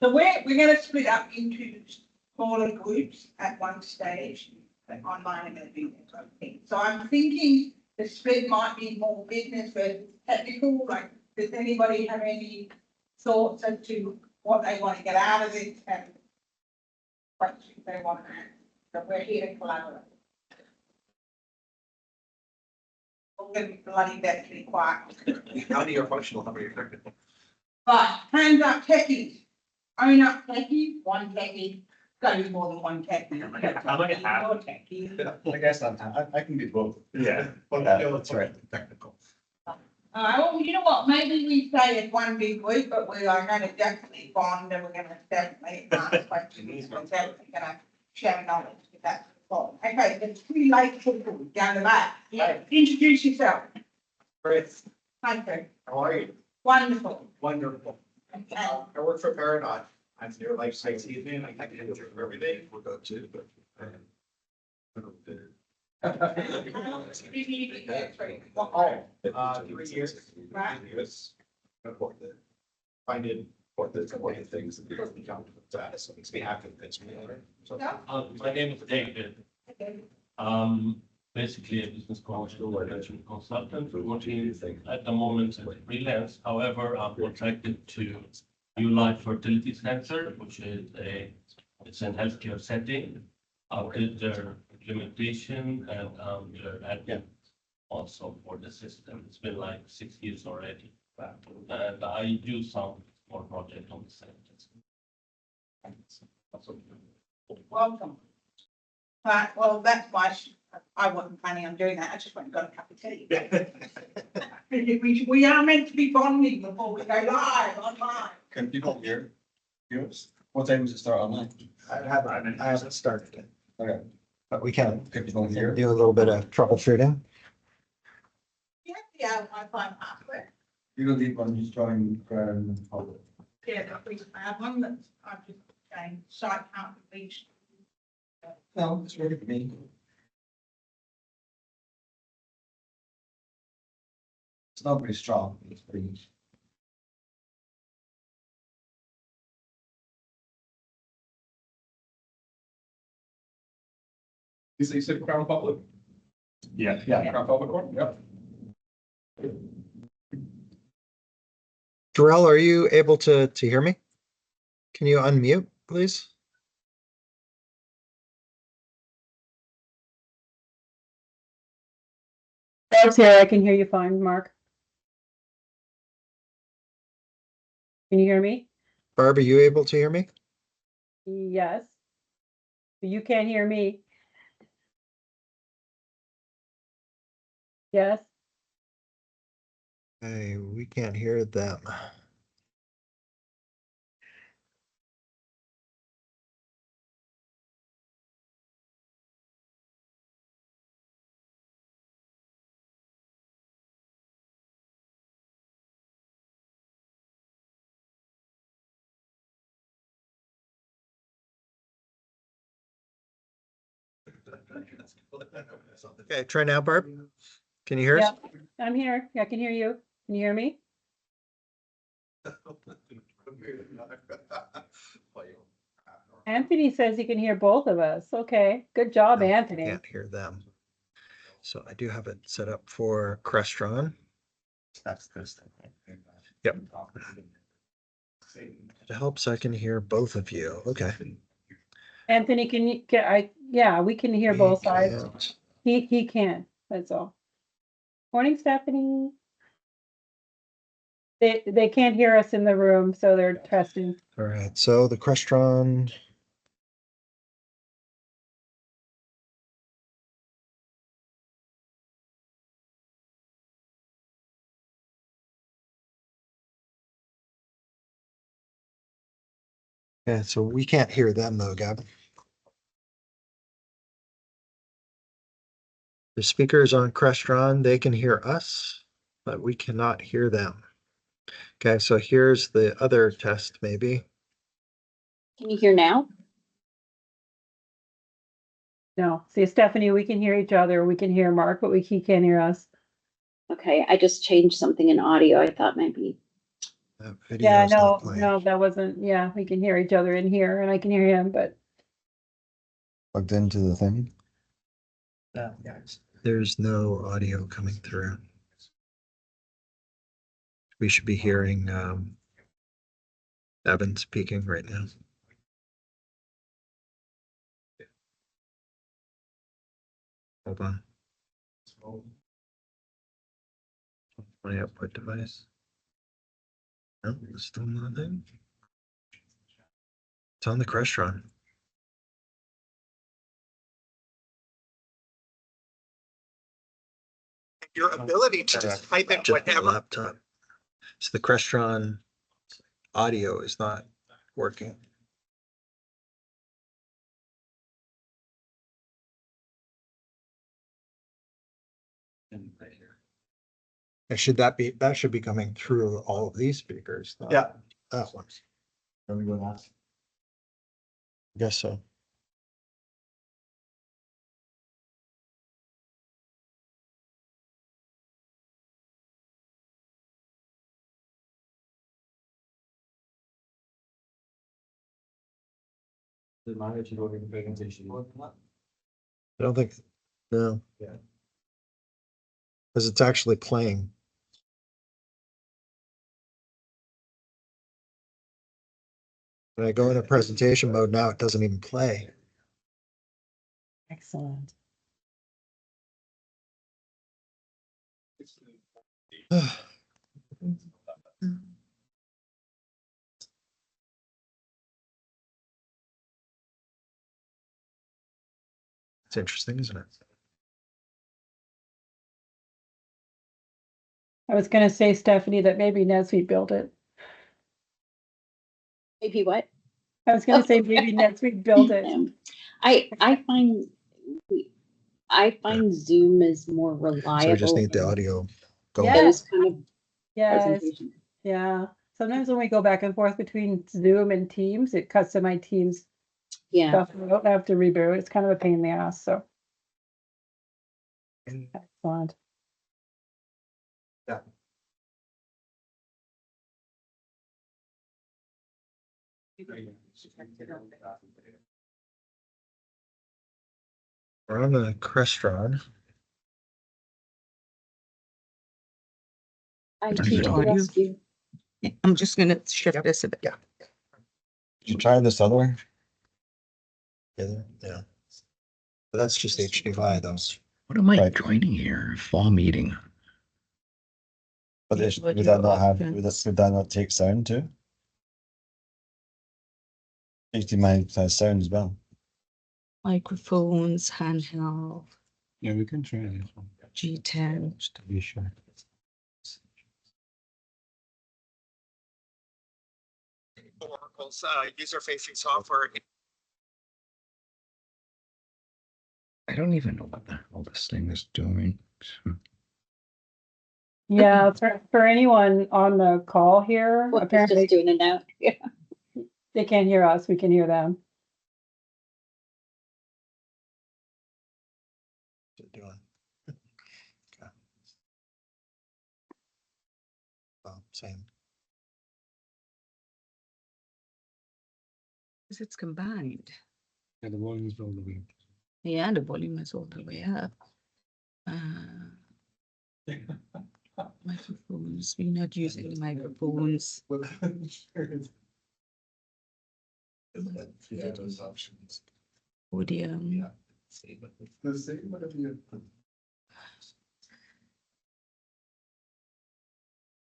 So we're going to split up into smaller groups at one stage, but online are going to do their own thing. So I'm thinking the split might be more business versus technical. Like, does anybody have any thoughts as to what they want to get out of it and questions they want to ask? So we're here to collaborate. We're going to be bloody deathly quiet. How many are functional, how many are technical? Right, hands up techies. Own up techie, one techie. Got to be more than one techie. I'm like a half. More techie. I guess I can be both. Yeah. That's right. Technical. Well, you know what, maybe we say it's one big group, but we are going to definitely bond and we're going to definitely ask questions. We're definitely going to share knowledge if that's the problem. Okay, there's 3 late people down the back. Yeah. Introduce yourself. Chris, Thank you. how are you? Wonderful. Wonderful. Okay. I work for Paradigm. I'm their life science admin. I can do everything. We'll go to, but. You need to get through. Oh, 3 years. Right. Years. Find it, one of the things that people come to that, so it makes me happy. It's me. So, Yeah. My name is David. Okay. Basically a business commercial management consultant working at the moment as freelance. However, I'm contracted to New Life Fertility Center, which is it's an healthcare setting. I did their implementation and their admin also for the system. It's been like 6 years already. And I do some more project on the side. Welcome. Well, that's why I wasn't planning on doing that. I just went and got a cup of tea. We are meant to be bonding before we go live online. Can people hear you? What time does it start online? I haven't started it. Okay. But we can People don't hear. do a little bit of troubleshooting. Yeah, Wi-Fi password. You don't need one, just join public. Yeah, we have one that's, I've just changed, site can't be reached. No, it's ready for me. It's not very strong, it's pretty. You said Crown Public? Yeah. Crown Public one, yep. Jarrell, are you able to hear me? Can you unmute, please? Barb's here. I can hear you fine, Mark. Can you hear me? Barb, are you able to hear me? Yes. You can't hear me. Yes. Hey, we can't hear them. Okay, try now, Barb. Can you hear us? Yep. I'm here. I can hear you. Can you hear me? Anthony says he can hear both of us. Okay. Good job, No, I Anthony. can't hear them. So I do have it set up for Crestron. That's this thing. Yep. It helps I can hear both of you. Okay. Anthony, yeah, we can hear both sides. And He can. That's all. Morning, Stephanie. They can't hear us in the room, so they're testing. all right, so the Crestron. Yeah, so we can't hear them though, Gab. The speakers on Crestron, they can hear us, but we cannot hear them. Okay, so here's the other test maybe. Can you hear now? No, see, Stephanie, we can hear each other. We can hear Mark, but he can't hear us. Okay, I just changed something in audio. I thought maybe That video Yeah, is not no, playing. no, that wasn't, yeah, we can hear each other in here and I can hear him, but Plugged into the thing. There's no audio coming through. We should be hearing Evan speaking right now. Hold on. My output device. No, it's still nothing. It's on the Crestron. Your ability to just type in whatever. Laptop. So the Crestron audio is not working. And that should be coming through all of these speakers. not Yeah. That one. There we go now. I guess so. The manager doing the presentation. I don't think, no. Yeah. Because it's actually playing. When I go into presentation mode now, it doesn't even play. excellent. It's interesting, isn't it? I was gonna say, Stephanie, that maybe NetSuite built it. Maybe what? I was gonna say maybe NetSuite built it. I find Zoom is more So we just reliable need the in audio going. Yeah. those kind of Yes, presentations. yeah. Sometimes when we go back and forth between Zoom and Teams, it cuts to my Teams Yeah. stuff. I don't have to reboot. It's kind of a pain in the ass, so. Excellent. We're on the Crestron. IT Turn to it the on. rescue. I'm just gonna shift this a bit. Yeah. Did you try this other one? Yeah. But that's just HDMI though. What am I Right. joining here? Fall meeting. But But would that you not have, often- would that not take sound too? HDMI has sound as well. Microphones, handheld, Yeah, we can try this one. G10. Just to be sure. Oracle's user-facing software. I don't even know what the hell this thing is doing. Yeah, for anyone on the call here, What, it's apparently just doing it now? Yeah. they can't hear us, we can hear them. What's it doing? Okay. Oh, same. Because it's combined. Yeah, the volume is all the way. Yeah, the volume is all the way up. Microphones, we're not using the microphones. Yeah, those options. Podium. The same, whatever you.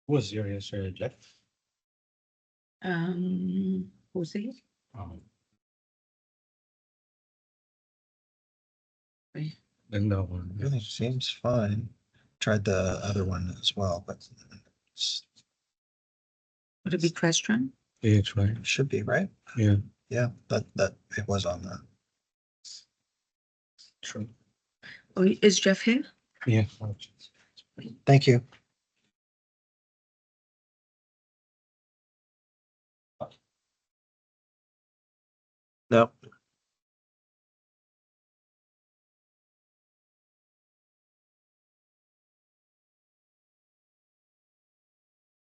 Was your yesterday, Jeff? Jose? Then that one. Everything seems fine. Tried the other one as well, but Would it be Crestron? Yeah, it's right. it should be, right? Yeah. Yeah, that it was on that. True. Oh, is Jeff here? Yeah. Thank you. No.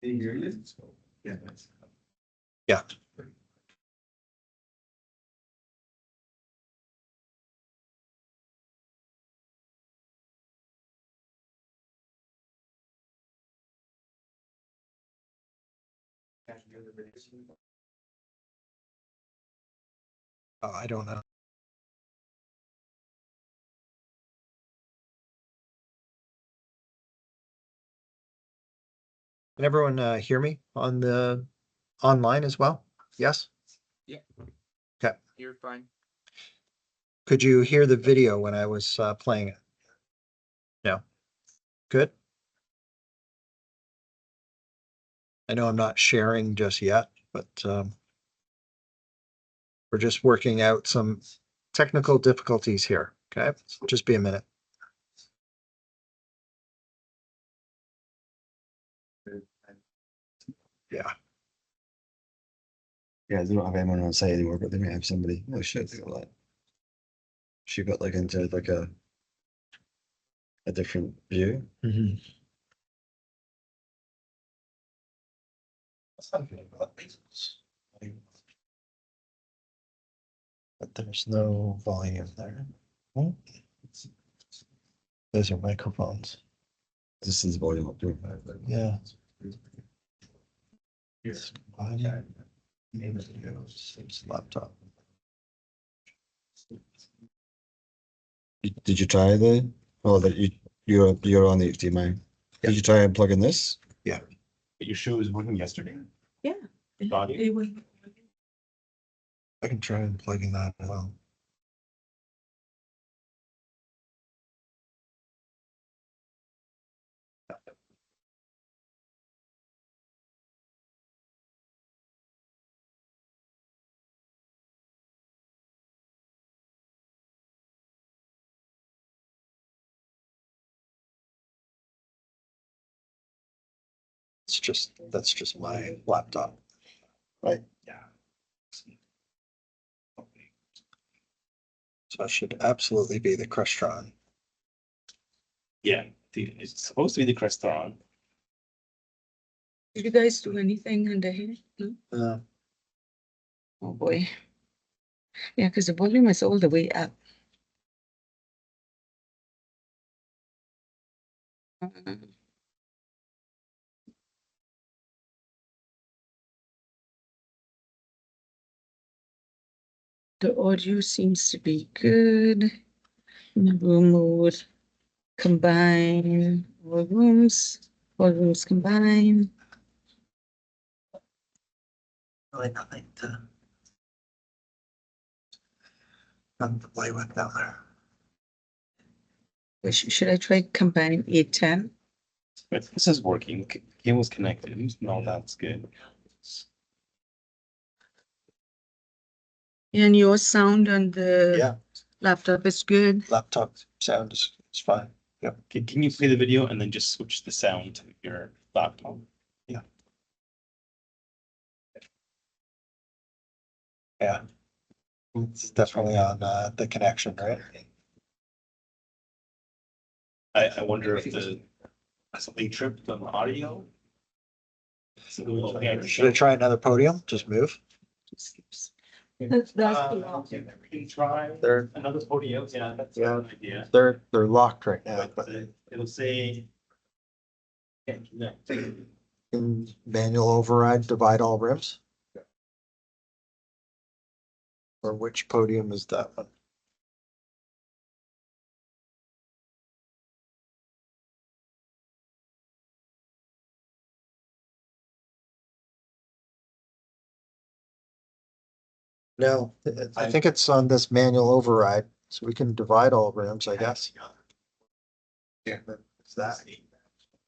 They hear you? Yeah. Yeah. Oh, I don't know. Can everyone hear me on the online as well? Yes? You're fine. Could you hear the video when I was playing it? No. Good. I know I'm not sharing just yet, but we're just working out some technical difficulties here. Okay, just be a minute. Yeah. Yeah, they don't have anyone on site anymore, but they may have somebody. Oh shit, they got that. She got like into like a different view. But there's no volume there. Oh. Those are microphones. This is volume up too. Yeah. It's volume. It's laptop. Did you try that you're on the HDMI. Did you try unplugging this? Your show was working yesterday? Yeah. Audio? It was. I can try unplugging that as well. That's just my laptop. Right? Yeah. So it should absolutely be the Crestron. Yeah, it's supposed to be the Crestron. Did you guys do anything under here? No? Oh, boy. Yeah, because the volume is all the way up. The audio seems to be good. Room mode, combine, all rooms combine. Really nothing to play with down there. Should I try combine 810? But this is working, cable's connected, no, that's good. And your sound on the Yeah, laptop is good. laptop sound is fine. Can you play the video and then just switch the sound to your laptop? Yeah. It's definitely on the connection, right? I wonder if something tripped on the audio. Should I try another podium? Just move? That's We can try They're another podium, yeah, that's a Yeah. good idea. they're locked right now, But but it'll say. Can't connect. in manual override, divide all rooms? Or which podium is that one? No, I think it's on this manual override, so we can divide all rooms, I guess. Yeah, it's that.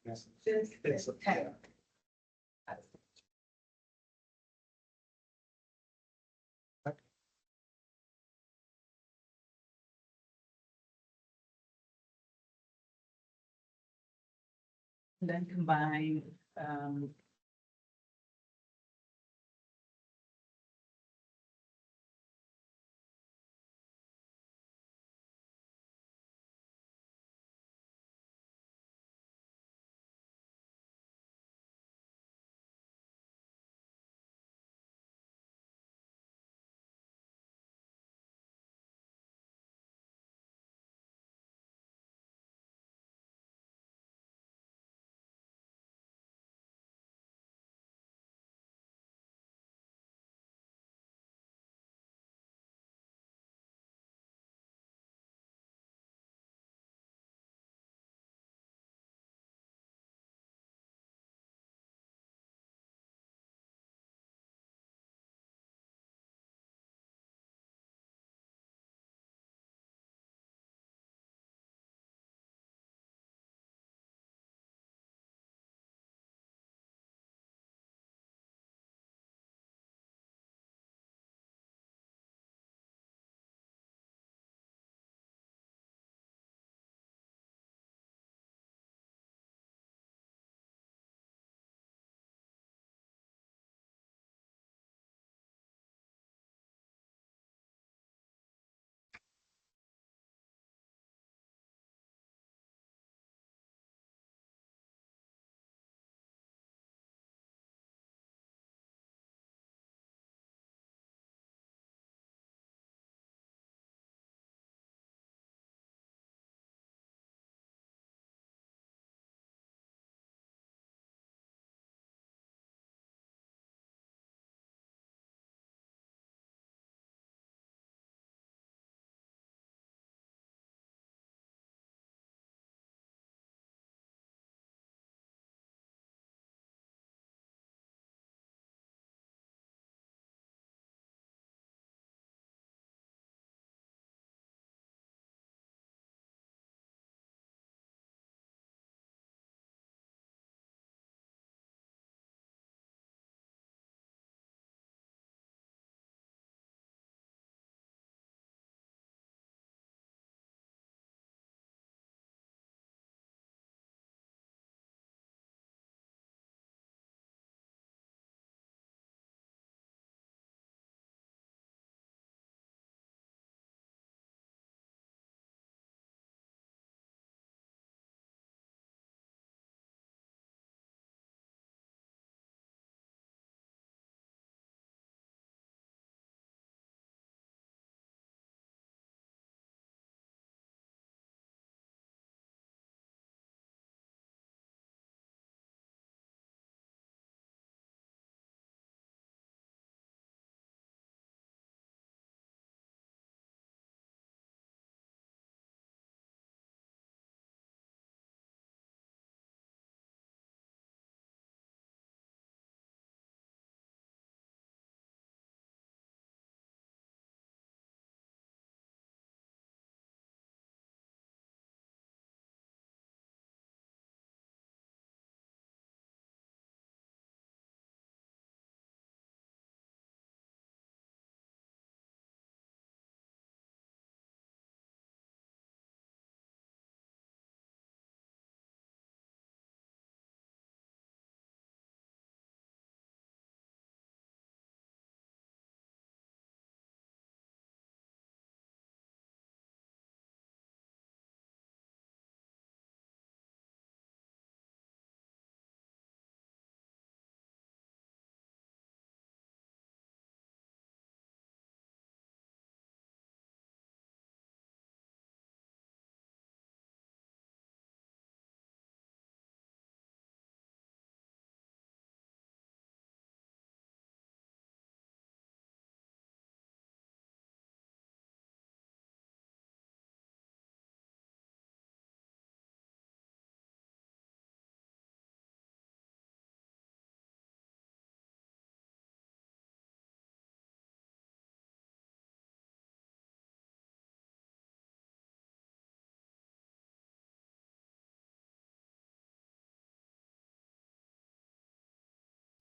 It's 10. Then combine,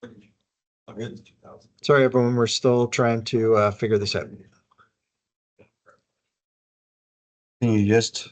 Okay, it's 2,000. Sorry, everyone, we're still trying to figure this out. Can you just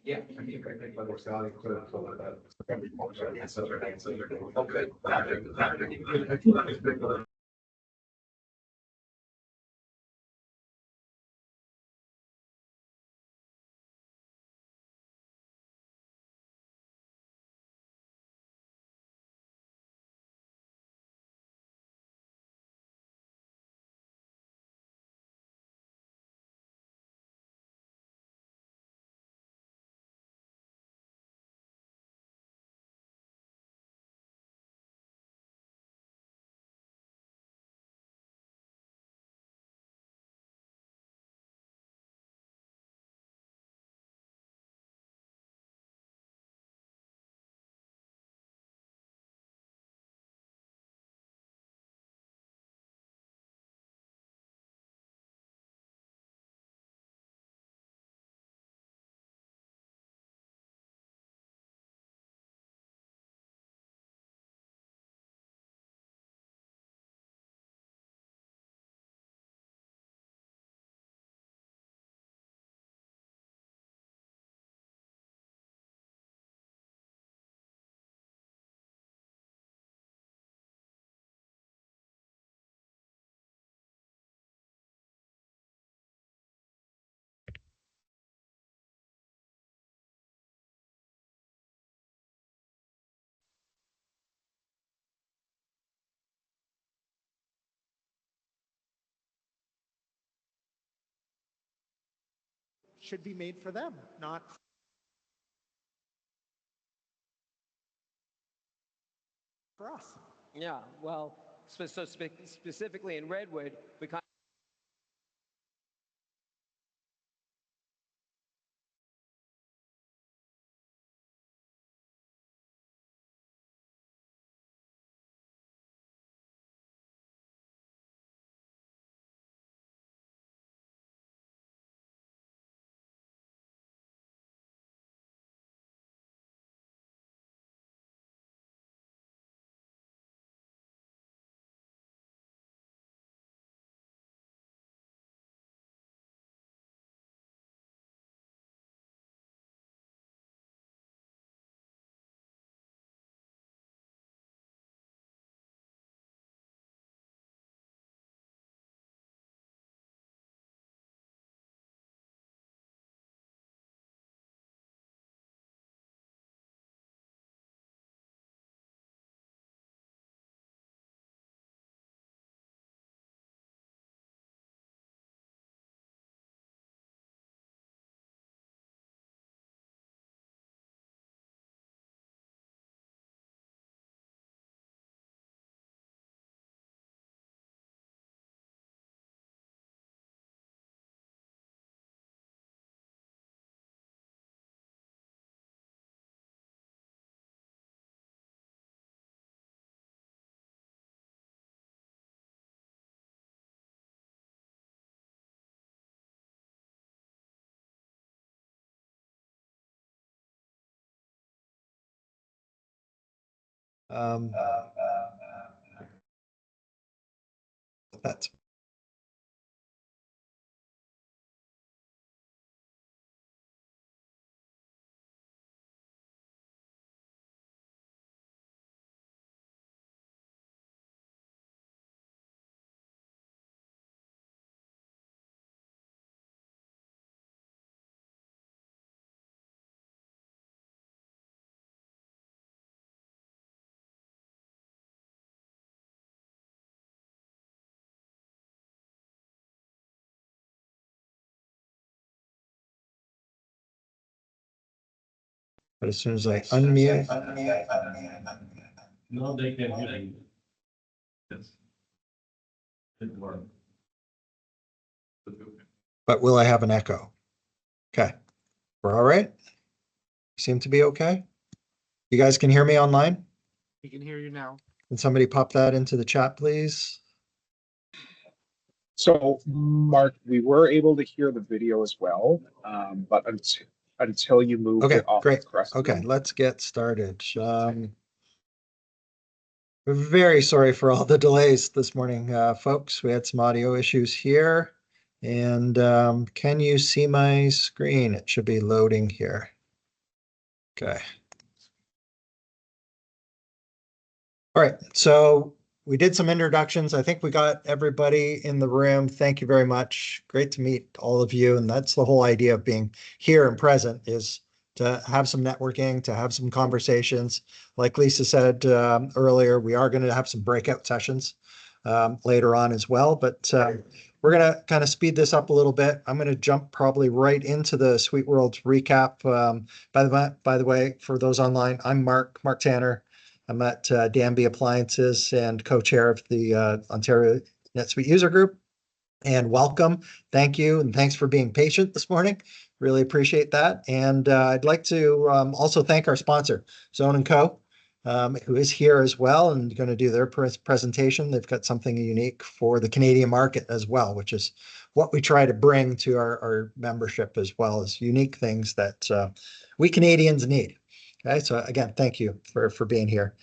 Yeah. Okay. Should be made for them, not for us. Yeah, well, specifically in Redwood, we kind That's but as soon as I unmute, No, they can hear you. Yes. It worked. but will I have an echo? Okay, we're all right? Seem to be okay? You guys can hear me online? We can hear you now. Can somebody pop that into the chat, please? So, Mark, we were able to hear the video as well, but until you moved Okay, it off great. the crest. Okay, let's get started. We're very sorry for all the delays this morning, folks. We had some audio issues here. And can you see my screen? It should be loading here. Okay. All right, so we did some introductions. I think we got everybody in the room. Thank you very much. Great to meet all of you. And that's the whole idea of being here and present, is to have some networking, to have some conversations. Like Lisa said earlier, we are going to have some breakout sessions later on as well. But we're going to kind of speed this up a little bit. I'm going to jump probably right into the Sweet World recap. By the way, for those online, I'm Mark Tanner. I'm at Danby Appliances and co-chair of the Ontario NetSuite user group. And welcome. Thank you. And thanks for being patient this morning. Really appreciate that. And I'd like to also thank our sponsor, Zone & Co., who is here as well and going to do their presentation. They've got something unique for the Canadian market as well, which is what we try to bring to our membership, as well as unique things that we Canadians need. Okay, so again, thank you for being here.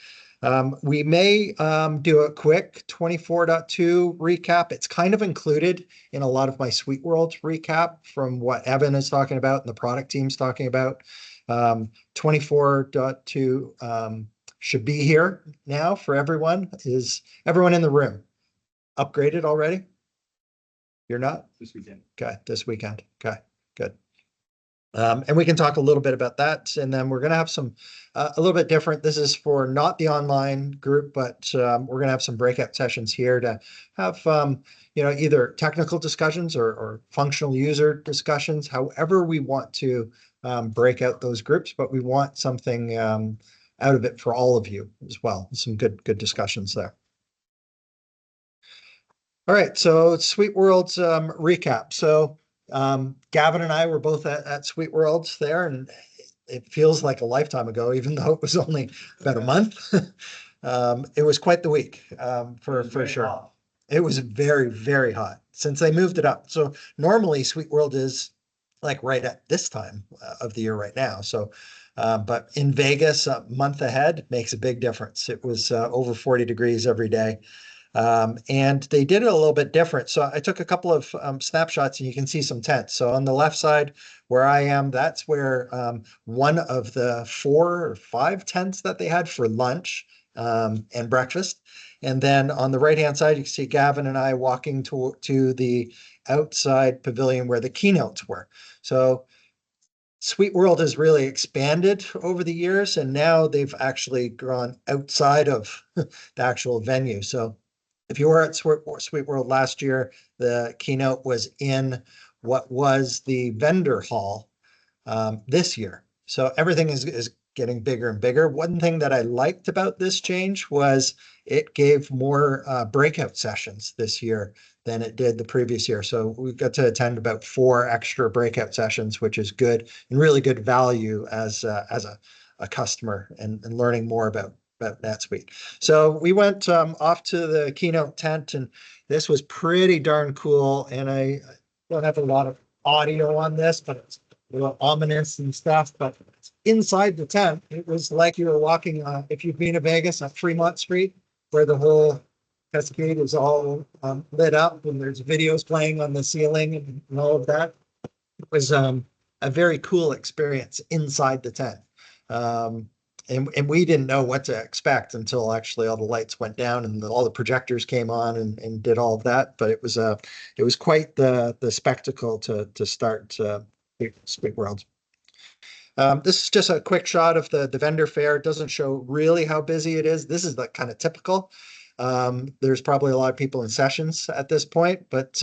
We may do a quick 24.2 recap. It's kind of included in a lot of my Sweet World recap from what Evan is talking about and the product team's talking about. 24.2 should be here now for everyone. Is everyone in the room upgraded already? You're not? This weekend. Okay, this weekend. Okay, good. And we can talk a little bit about that. And then we're going to have some, a little bit different. This is for not the online group, but we're going to have some breakout sessions here to have, either technical discussions or functional user discussions, however we want to break out those groups, but we want something out of it for all of you as well. Some good discussions there. All right, so Sweet World's recap. So Gavin and I were both at Sweet Worlds there, and it feels like a lifetime ago, even though it was only about a month. It was quite the week for sure. Hot. It was very, very hot since they moved it up. So normally Sweet World is like right at this time of the year right now. So, but in Vegas, a month ahead makes a big difference. It was over 40 degrees every day. And they did it a little bit different. So I took a couple of snapshots and you can see some tents. So on the left side where I am, that's where one of the 4 or 5 tents that they had for lunch and breakfast. And then on the right-hand side, you can see Gavin and I walking to the outside pavilion where the keynotes were. So Sweet World has really expanded over the years, and now they've actually gone outside of the actual venue. So if you were at Sweet World last year, the keynote was in what was the vendor hall this year. So everything is getting bigger and bigger. One thing that I liked about this change was it gave more breakout sessions this year than it did the previous year. So we got to attend about 4 extra breakout sessions, which is good and really good value as a customer and learning more about NetSuite. So we went off to the keynote tent, and this was pretty darn cool. And I don't have a lot of audio on this, but it's a little ominous and stuff. But inside the tent, it was like you were walking, if you've been to Vegas, on Fremont Street, where the whole cascade is all lit up and there's videos playing on the ceiling and all of that. It was a very cool experience inside the tent. And we didn't know what to expect until actually all the lights went down and all the projectors came on and did all of that. But it was quite the spectacle to start Sweet World. This is just a quick shot of the vendor fair. It doesn't show really how busy it is. This is the kind of typical. There's probably a lot of people in sessions at this point, but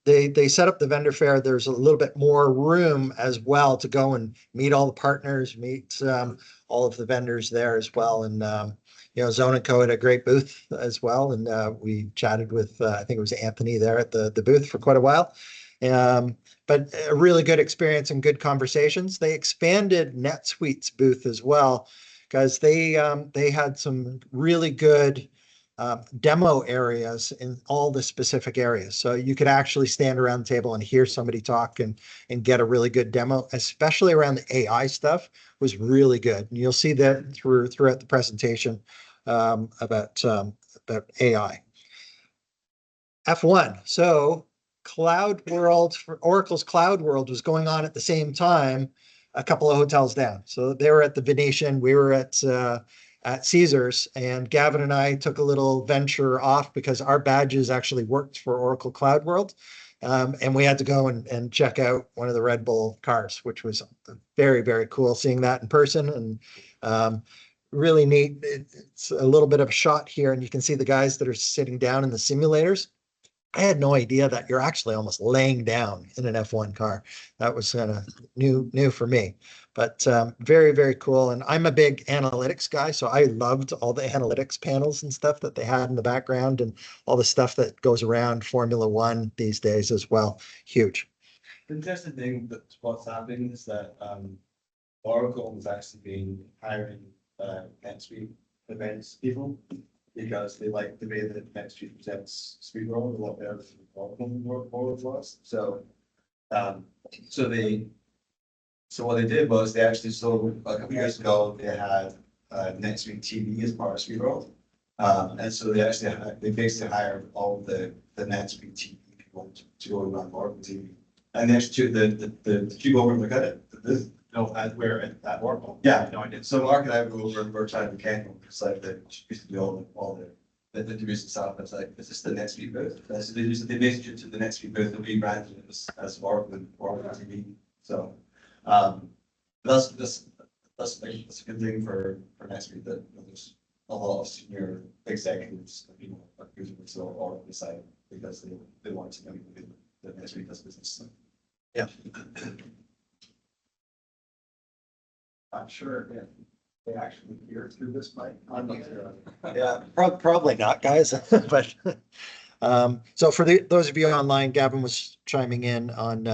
they set up the vendor fair. There's a little bit more room as well to go and meet all the partners, meet all of the vendors there as well. And, Zone & Co had a great booth as well. And we chatted with, I think it was Anthony there at the booth for quite a while. But a really good experience and good conversations. They expanded NetSuite's booth as well, because they had some really good demo areas in all the specific areas. So you could actually stand around the table and hear somebody talk and get a really good demo, especially around the AI stuff was really good. And you'll see that throughout the presentation about AI. F1. So Cloud World, for Oracle's Cloud World was going on at the same time a couple of hotels down. So they were at the Venetian, we were at Caesars, and Gavin and I took a little venture off because our badges actually worked for Oracle Cloud World. And we had to go and check out one of the Red Bull cars, which was very, very cool seeing that in person, and really neat. It's a little bit of a shot here, and you can see the guys that are sitting down in the simulators. I had no idea that you're actually almost laying down in an F1 car. That was kind of new for me, but very, very cool. And I'm a big analytics guy, so I loved all the analytics panels and stuff that they had in the background and all the stuff that goes around Formula One these days as well. Huge. The interesting thing that's what's happening is that Oracle has actually been hiring NetSuite events people because they like the way that NetSuite presents SuiteWorld a lot better than Oracle World was. So what they did was they actually, so a couple years ago, they had NetSuite TV as part of SuiteWorld. And so they basically hired all the NetSuite TV people to go run Oracle TV. And they actually took the cube over and look at it. At Oracle? Yeah, no, I did. So Mark and I go over and we're trying to Kendall, it's like the used to do all the interviews and stuff. It's like, is this the NetSuite booth? So they basically took the NetSuite booth and rebranded it as Oracle TV. So that's a good thing for NetSuite that there's a lot of senior executives, are using the Oracle side because they want to know the NetSuite does business. Yeah. I'm sure if they actually hear through this mic. I'm not sure. Yeah, probably not, guys. But so for those of you online, Gavin was chiming in on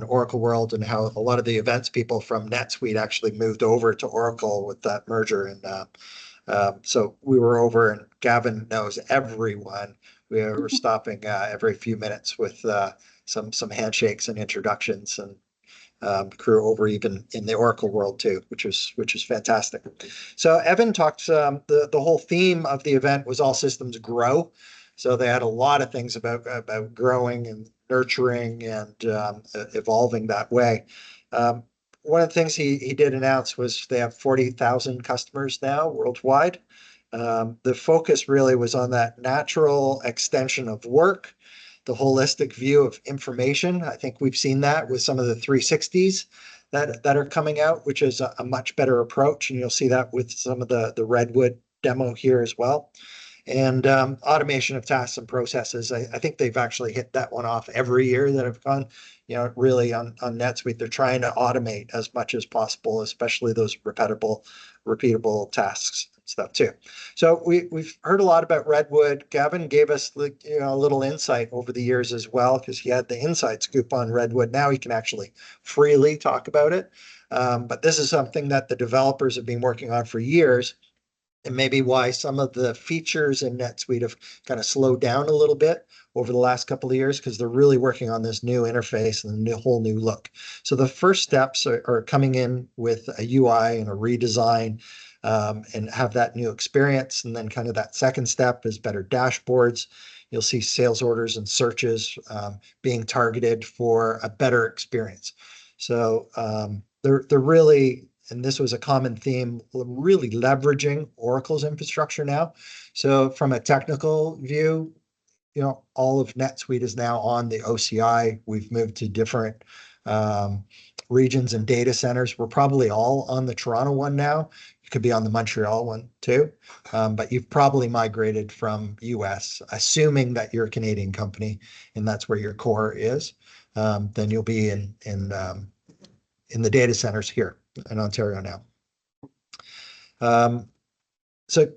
Oracle World and how a lot of the events people from NetSuite actually moved over to Oracle with that merger. And so we were over, and Gavin knows everyone. We were stopping every few minutes with some handshakes and introductions, and crew over even in the Oracle world too, which is fantastic. So Evan talked, the whole theme of the event was all systems grow. So they had a lot of things about growing and nurturing and evolving that way. One of the things he did announce was they have 40,000 customers now worldwide. The focus really was on that natural extension of work, the holistic view of information. I think we've seen that with some of the 360s that are coming out, which is a much better approach. And you'll see that with some of the Redwood demo here as well. And automation of tasks and processes. I think they've actually hit that one off every year that have gone, really on NetSuite. They're trying to automate as much as possible, especially those repeatable tasks and stuff too. So we've heard a lot about Redwood. Gavin gave us a little insight over the years as well, because he had the inside scoop on Redwood. Now he can actually freely talk about it. But this is something that the developers have been working on for years, and maybe why some of the features in NetSuite have kind of slowed down a little bit over the last couple of years, because they're really working on this new interface and a whole new look. So the first steps are coming in with a UI and a redesign, and have that new experience. And then kind of that second step is better dashboards. You'll see sales orders and searches being targeted for a better experience. So they're really, and this was a common theme, really leveraging Oracle's infrastructure now. So from a technical view, all of NetSuite is now on the OCI. We've moved to different regions and data centers. We're probably all on the Toronto one now. You could be on the Montreal one too, but you've probably migrated from US, assuming that you're a Canadian company and that's where your core is. Then you'll be in the data centers here in Ontario now. So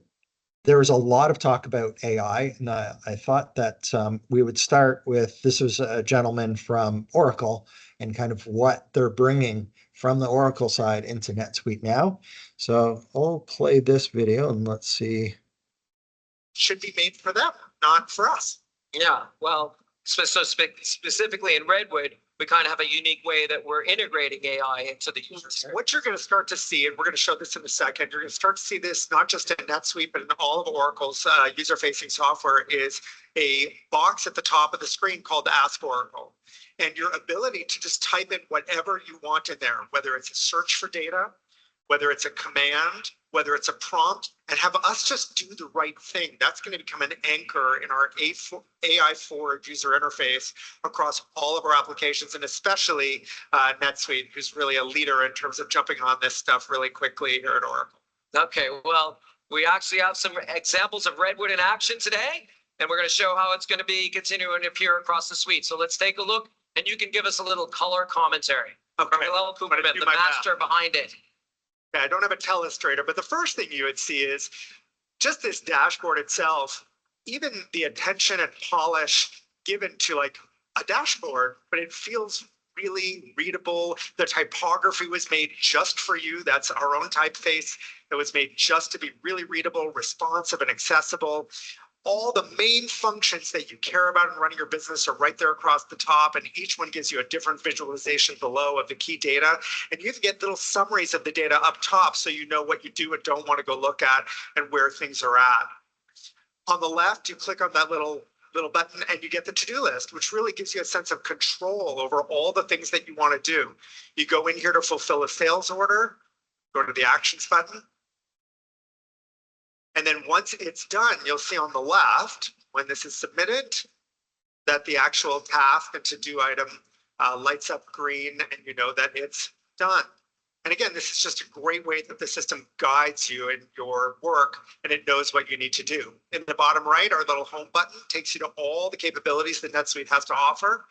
there was a lot of talk about AI, and I thought that we would start with, this was a gentleman from Oracle and kind of what they're bringing from the Oracle side into NetSuite now. So I'll play this video and let's see. Should be made for them, not for us. Yeah, well, Specifically in Redwood, we kind of have a unique way that we're integrating AI into the users. What you're going to start to see, and we're going to show this in a second, you're going to start to see this not just in NetSuite, but in all of Oracle's user-facing software, is a box at the top of the screen called Ask Oracle. And your ability to just type in whatever you want in there, whether it's a search for data, whether it's a command, whether it's a prompt, and have us just do the right thing. That's going to become an anchor in our AI forward user interface across all of our applications, and especially NetSuite, who's really a leader in terms of jumping on this stuff really quickly here at Oracle. Okay, well, we actually have some examples of Redwood in action today, and we're going to show how it's going to be continuing to appear across the suite. So let's take a look, and you can give us a little color commentary. Okay, the master behind it. I don't have a telestrator, but the first thing you would see is just this dashboard itself, even the attention and polish given to like a dashboard, but it feels really readable. The typography was made just for you. That's our own typeface. It was made just to be really readable, responsive, and accessible. All the main functions that you care about in running your business are right there across the top, and each one gives you a different visualization below of the key data. And you even get little summaries of the data up top so you know what you do and don't want to go look at and where things are at. On the left, you click on that little button and you get the to-do list, which really gives you a sense of control over all the things that you want to do. You go in here to fulfill a sales order, go to the actions button. And then once it's done, you'll see on the left, when this is submitted, that the actual task and to-do item lights up green, and you know that it's done. And again, this is just a great way that the system guides you in your work, and it knows what you need to do. In the bottom right, our little home button takes you to all the capabilities that NetSuite has to offer.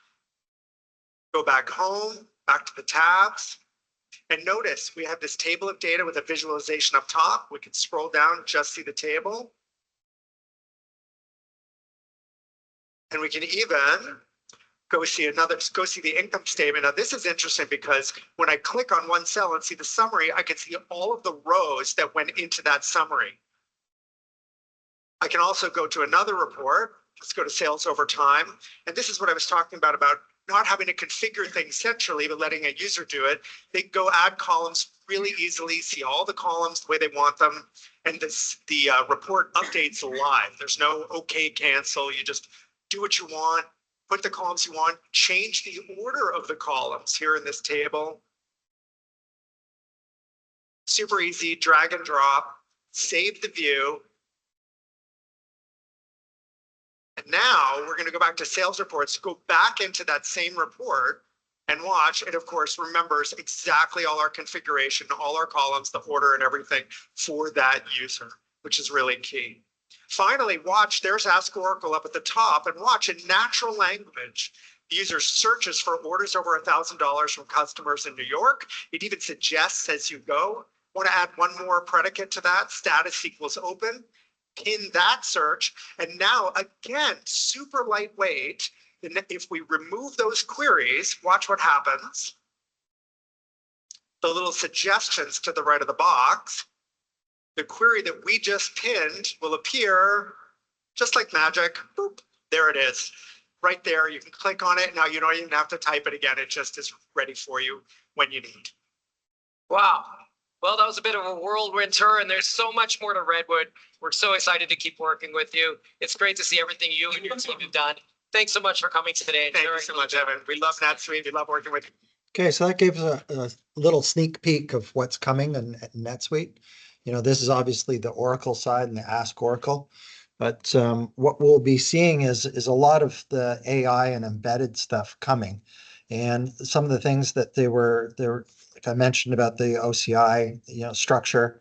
Go back home, back to the tabs. And notice we have this table of data with a visualization up top. We can scroll down, just see the table. And we can even go see the income statement. Now this is interesting because when I click on one cell and see the summary, I can see all of the rows that went into that summary. I can also go to another report. Let's go to sales over time. And this is what I was talking about not having to configure things centrally, but letting a user do it. They can go add columns really easily, see all the columns the way they want them. And the report updates live. There's no okay, cancel. You just do what you want, put the columns you want, change the order of the columns here in this table. Super easy, drag and drop, save the view. And now we're going to go back to sales reports, go back into that same report and watch. It, of course, remembers exactly all our configuration, all our columns, the order and everything for that user, which is really key. Finally, watch, there's Ask Oracle up at the top, and watch in natural language. The user searches for orders over $1,000 from customers in New York. It even suggests as you go. Want to add one more predicate to that, status equals open. Pin that search, and now again, super lightweight. And if we remove those queries, watch what happens. The little suggestions to the right of the box, the query that we just pinned will appear just like magic. Boop, there it is. Right there, you can click on it. Now you don't even have to type it again. It just is ready for you when you need. Wow. Well, that was a bit of a whirlwind tour, and there's so much more to Redwood. We're so excited to keep working with you. It's great to see everything you and your team have done. Thanks so much for coming today. Thank you so much, Evan. We love NetSuite. We love working with you. Okay, so that gives a little sneak peek of what's coming in NetSuite. You know, this is obviously the Oracle side and the Ask Oracle, but what we'll be seeing is a lot of the AI and embedded stuff coming. And some of the things that they were like I mentioned about the OCI, structure.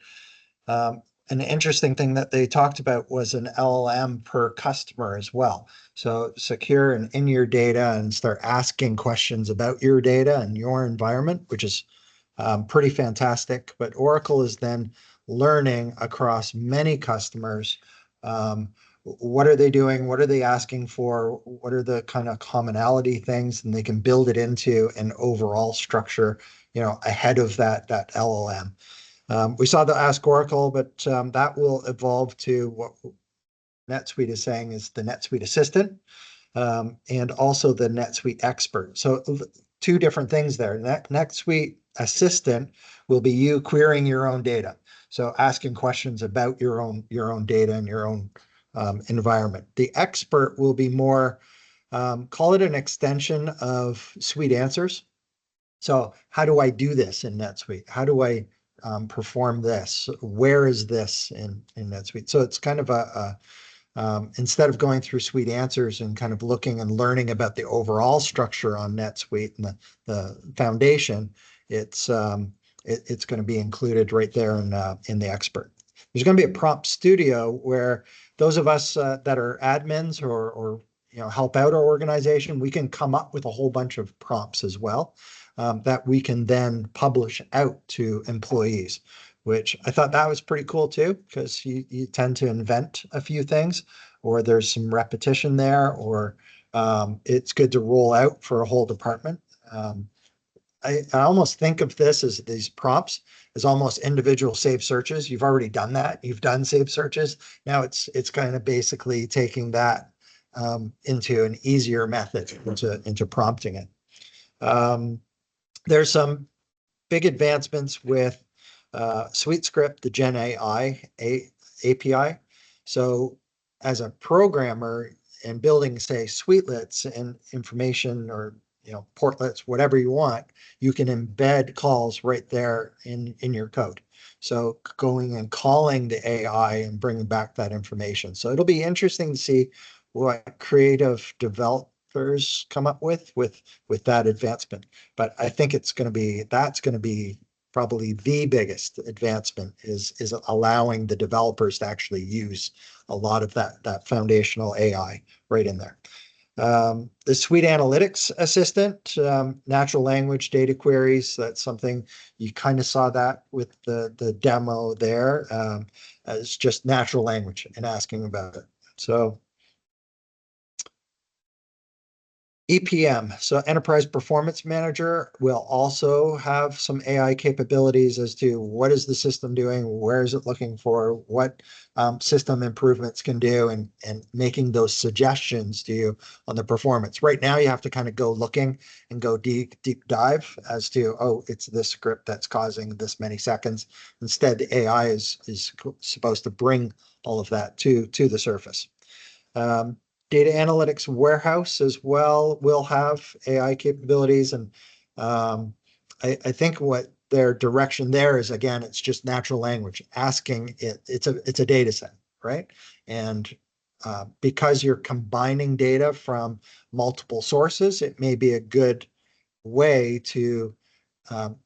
An interesting thing that they talked about was an LLM per customer as well. So secure and in your data and start asking questions about your data and your environment, which is pretty fantastic. But Oracle is then learning across many customers. What are they doing? What are they asking for? What are the kind of commonality things? And they can build it into an overall structure, ahead of that LLM. We saw the Ask Oracle, but that will evolve to what NetSuite is saying is the NetSuite Assistant. and also the NetSuite expert. So two different things there. NetSuite assistant will be you querying your own data. So asking questions about your own data and your own environment. The expert will be more, call it an extension of Suite Answers. So how do I do this in NetSuite? How do I perform this? Where is this in NetSuite? So it's kind of instead of going through Suite Answers and kind of looking and learning about the overall structure on NetSuite and the foundation, it's going to be included right there in the expert. There's going to be a prompt studio where those of us that are admins or help out our organization, we can come up with a whole bunch of prompts as well that we can then publish out to employees, which I thought that was pretty cool too, because you tend to invent a few things, or there's some repetition there, or it's good to roll out for a whole department. I almost think of this as these prompts as almost individual saved searches. You've already done that. You've done saved searches. Now it's kind of basically taking that into an easier method into prompting it. There's some big advancements with SuiteScript, the Gen AI API. So as a programmer and building, say, Suitelets and information or portlets, whatever you want, you can embed calls right there in your code. So going and calling the AI and bringing back that information. So it'll be interesting to see what creative developers come up with that advancement. But I think that's going to be probably the biggest advancement is allowing the developers to actually use a lot of that foundational AI right in there. The Suite Analytics Assistant, natural language data queries, that's something you kind of saw that with the demo there, as just natural language and asking about it. So EPM, so Enterprise Performance Manager, will also have some AI capabilities as to what is the system doing, where is it looking for, what system improvements can do, and making those suggestions to you on the performance. Right now, you have to kind of go looking and go deep dive as to, oh, it's this script that's causing this many seconds. Instead, the AI is supposed to bring all of that to the surface. Data Analytics Warehouse as well will have AI capabilities. And I think what their direction there is, again, it's just natural language, asking it's a data set, right? And because you're combining data from multiple sources, it may be a good way to,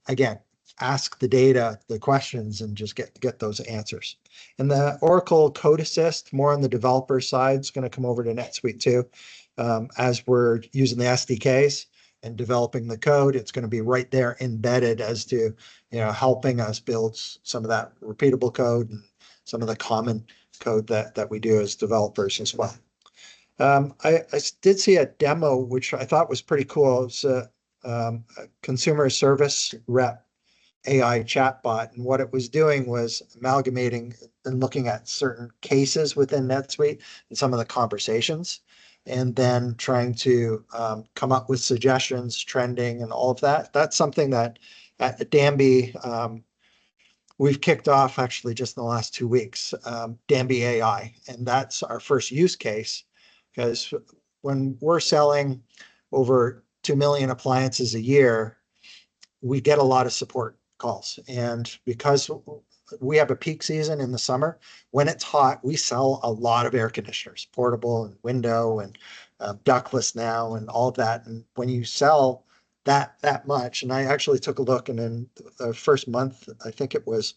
again, ask the data the questions and just get those answers. And the Oracle Code Assist, more on the developer side, is going to come over to NetSuite too. As we're using the SDKs and developing the code, it's going to be right there embedded as to helping us build some of that repeatable code and some of the common code that we do as developers as well. I did see a demo which I thought was pretty cool. It was a consumer service rep AI chatbot, and what it was doing was amalgamating and looking at certain cases within NetSuite and some of the conversations, and then trying to come up with suggestions, trending, and all of that. That's something that at Danby we've kicked off actually just in the last 2 weeks, Danby AI, and that's our first use case, because when we're selling over 2 million appliances a year, we get a lot of support calls. And because we have a peak season in the summer, when it's hot, we sell a lot of air conditioners, portable and window and ductless now and all of that. And when you sell that much, and I actually took a look, and in the first month, I think it was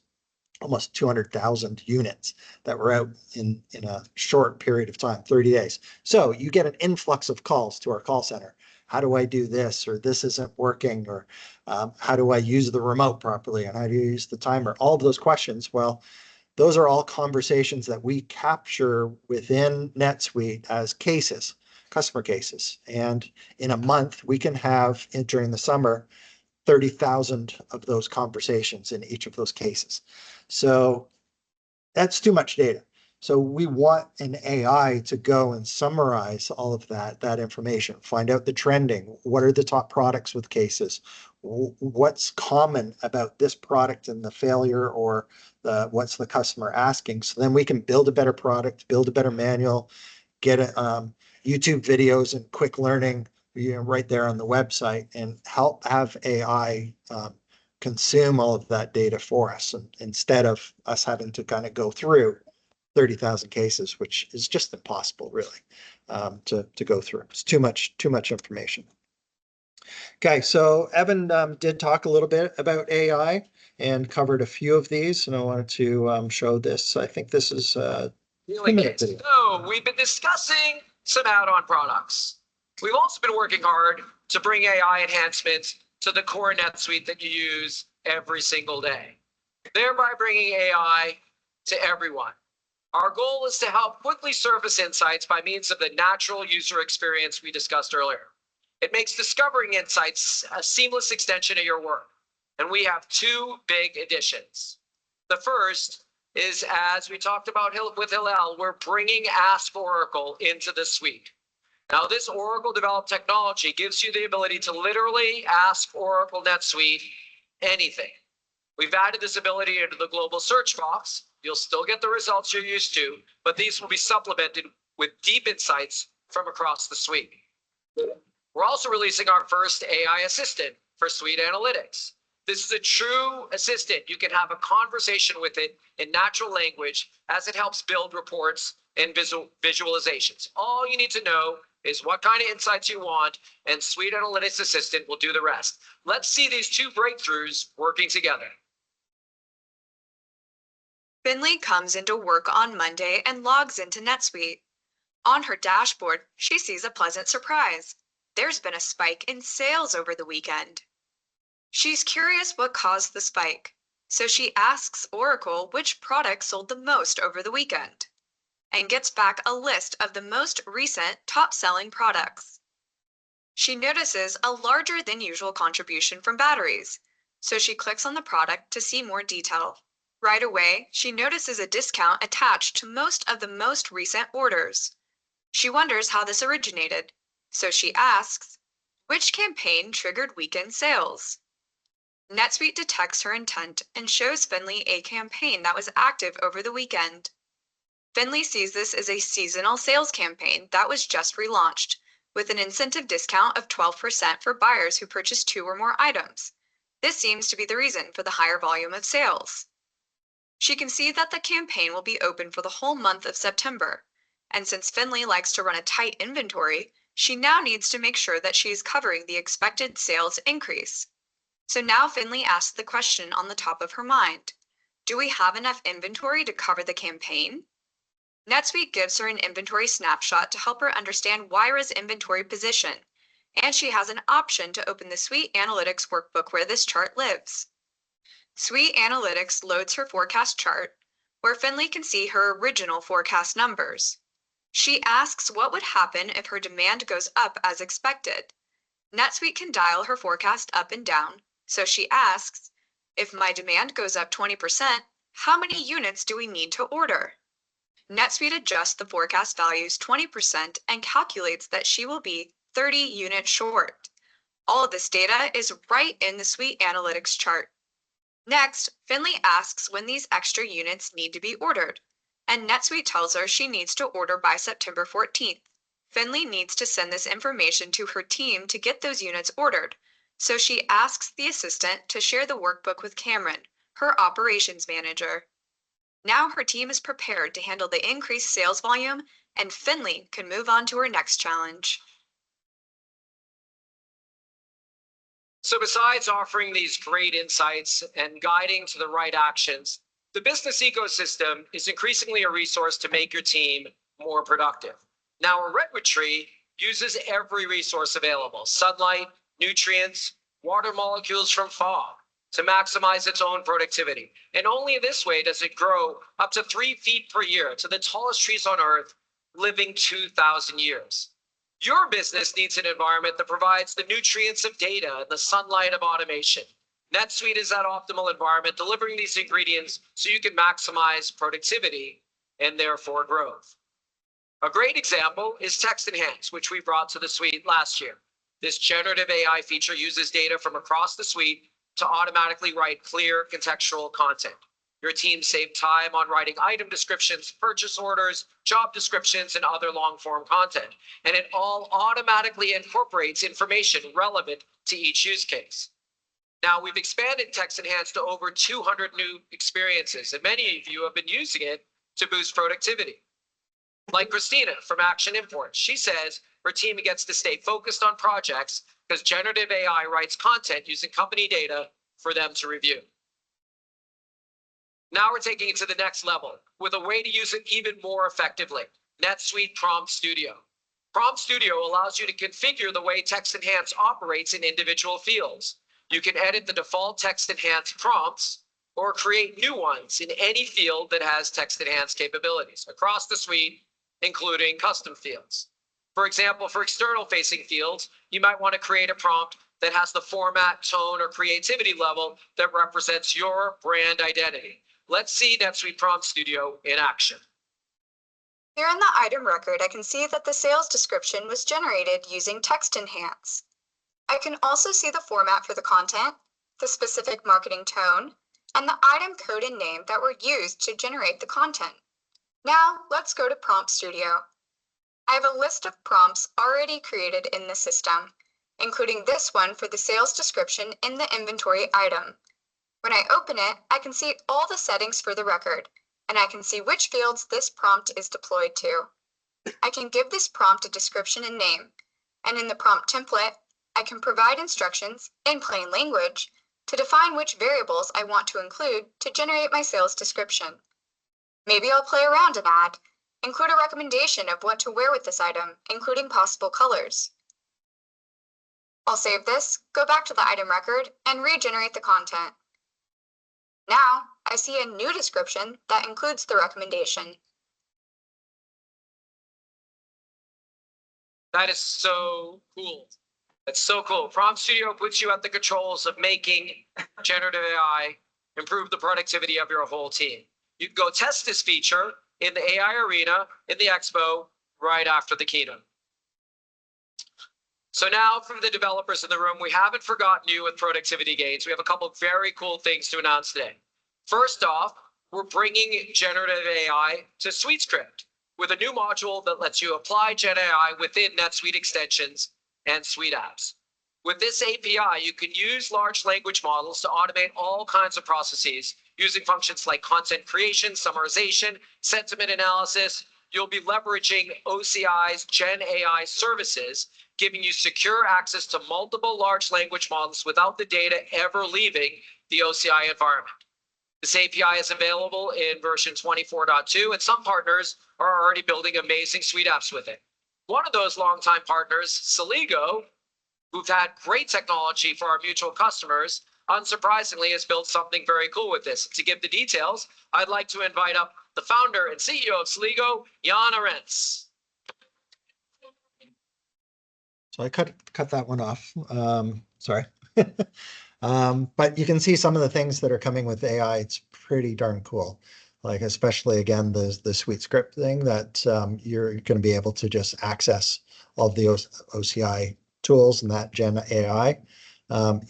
almost 200,000 units that were out in a short period of time, 30 days. So you get an influx of calls to our call center. How do I do this? Or this isn't working? Or how do I use the remote properly? And how do you use the timer? All of those questions. Well, those are all conversations that we capture within NetSuite as cases, customer cases. And in a month, we can have, during the summer, 30,000 of those conversations in each of those cases. So that's too much data. So we want an AI to go and summarize all of that information, find out the trending, what are the top products with cases, what's common about this product and the failure, or what's the customer asking. So then we can build a better product, build a better manual, get YouTube videos and quick learning, right there on the website, and help have AI consume all of that data for us, and instead of us having to kind of go through 30,000 cases, which is just impossible, really, to go through. It's too much information. Okay, so Evan did talk a little bit about AI and covered a few of these, and I wanted to show this. I think this is Feeling it. So we've been discussing some add-on products. We've also been working hard to bring AI enhancements to the core NetSuite that you use every single day, thereby bringing AI to everyone. Our goal is to help quickly surface insights by means of the natural user experience we discussed earlier. It makes discovering insights a seamless extension of your work. And we have two big additions. The first is, as we talked about with Hillel, we're bringing Ask Oracle into the suite. Now, this Oracle developed technology gives you the ability to literally ask Oracle NetSuite anything. We've added this ability into the global search box. You'll still get the results you're used to, but these will be supplemented with deep insights from across the suite. We're also releasing our first AI assistant for Suite Analytics. This is a true assistant. You can have a conversation with it in natural language as it helps build reports and visualizations. All you need to know is what kind of insights you want, and Suite Analytics Assistant will do the rest. Let's see these two breakthroughs working together. Finley comes into work on Monday and logs into NetSuite. On her dashboard, she sees a pleasant surprise. There's been a spike in sales over the weekend. She's curious what caused the spike, so she asks Oracle which product sold the most over the weekend, and gets back a list of the most recent top-selling products. She notices a larger than usual contribution from batteries, so she clicks on the product to see more detail. Right away, she notices a discount attached to most of the most recent orders. She wonders how this originated, so she asks, which campaign triggered weekend sales? NetSuite detects her intent and shows Finley a campaign that was active over the weekend. Finley sees this as a seasonal sales campaign that was just relaunched, with an incentive discount of 12% for buyers who purchase 2 or more items. This seems to be the reason for the higher volume of sales. She can see that the campaign will be open for the whole month of September, and since Finley likes to run a tight inventory, she now needs to make sure that she is covering the expected sales increase. So now Finley asks the question on the top of her mind. Do we have enough inventory to cover the campaign? NetSuite gives her an inventory snapshot to help her understand Wyra's inventory position, and she has an option to open the Suite Analytics workbook where this chart lives. Suite Analytics loads her forecast chart, where Finley can see her original forecast numbers. She asks what would happen if her demand goes up as expected. NetSuite can dial her forecast up and down, so she asks, if my demand goes up 20%, how many units do we need to order? NetSuite adjusts the forecast values 20% and calculates that she will be 30 units short. All of this data is right in the Suite Analytics chart. Next, Finley asks when these extra units need to be ordered, and NetSuite tells her she needs to order by September 14th. Finley needs to send this information to her team to get those units ordered, so she asks the assistant to share the workbook with Cameron, her operations manager. Now her team is prepared to handle the increased sales volume, and Finley can move on to her next challenge. So besides offering these great insights and guiding to the right actions, the business ecosystem is increasingly a resource to make your team more productive. Now, a redwood tree uses every resource available: sunlight, nutrients, water molecules from fog, to maximize its own productivity. And only this way does it grow up to 3 feet per year to the tallest trees on Earth, living 2,000 years. Your business needs an environment that provides the nutrients of data and the sunlight of automation. NetSuite is that optimal environment, delivering these ingredients so you can maximize productivity and therefore growth. A great example is Text Enhance, which we brought to the suite last year. This generative AI feature uses data from across the suite to automatically write clear contextual content. Your team saved time on writing item descriptions, purchase orders, job descriptions, and other long-form content. And it all automatically incorporates information relevant to each use case. Now, we've expanded Text Enhance to over 200 new experiences, and many of you have been using it to boost productivity. Like Christina from Action Import, she says her team gets to stay focused on projects because generative AI writes content using company data for them to review. Now we're taking it to the next level with a way to use it even more effectively, NetSuite Prompt Studio. Prompt Studio allows you to configure the way Text Enhance operates in individual fields. You can edit the default Text Enhance prompts or create new ones in any field that has Text Enhance capabilities across the suite, including custom fields. For example, for external facing fields, you might want to create a prompt that has the format, tone, or creativity level that represents your brand identity. Let's see NetSuite Prompt Studio in action. Here in the item record, I can see that the sales description was generated using Text Enhance. I can also see the format for the content, the specific marketing tone, and the item code and name that were used to generate the content. Now, let's go to Prompt Studio. I have a list of prompts already created in the system, including this one for the sales description in the inventory item. When I open it, I can see all the settings for the record, and I can see which fields this prompt is deployed to. I can give this prompt a description and name, and in the prompt template, I can provide instructions in plain language to define which variables I want to include to generate my sales description. Maybe I'll play around and add, include a recommendation of what to wear with this item, including possible colors. I'll save this, go back to the item record, and regenerate the content. Now, I see a new description that includes the recommendation. That is so cool. That's so cool. Prompt Studio puts you at the controls of making generative AI improve the productivity of your whole team. You can go test this feature in the AI arena, in the expo, right after the keynote. So now from the developers in the room, we haven't forgotten you with productivity gains. We have a couple of very cool things to announce today. First off, we're bringing generative AI to SuiteScript with a new module that lets you apply Gen AI within NetSuite extensions and Suite apps. With this API, you can use large language models to automate all kinds of processes using functions like content creation, summarization, sentiment analysis. You'll be leveraging OCI's Gen AI services, giving you secure access to multiple large language models without the data ever leaving the OCI environment. This API is available in version 24.2, and some partners are already building amazing Suite apps with it. One of those longtime partners, Celigo, who've had great technology for our mutual customers, unsurprisingly has built something very cool with this. To give the details, I'd like to invite up the founder and CEO of Celigo, Jan Arentz. So I cut that one off. Sorry. But you can see some of the things that are coming with AI. It's pretty darn cool. Like especially again, the SuiteScript thing that you're going to be able to just access all of the OCI tools and that Gen AI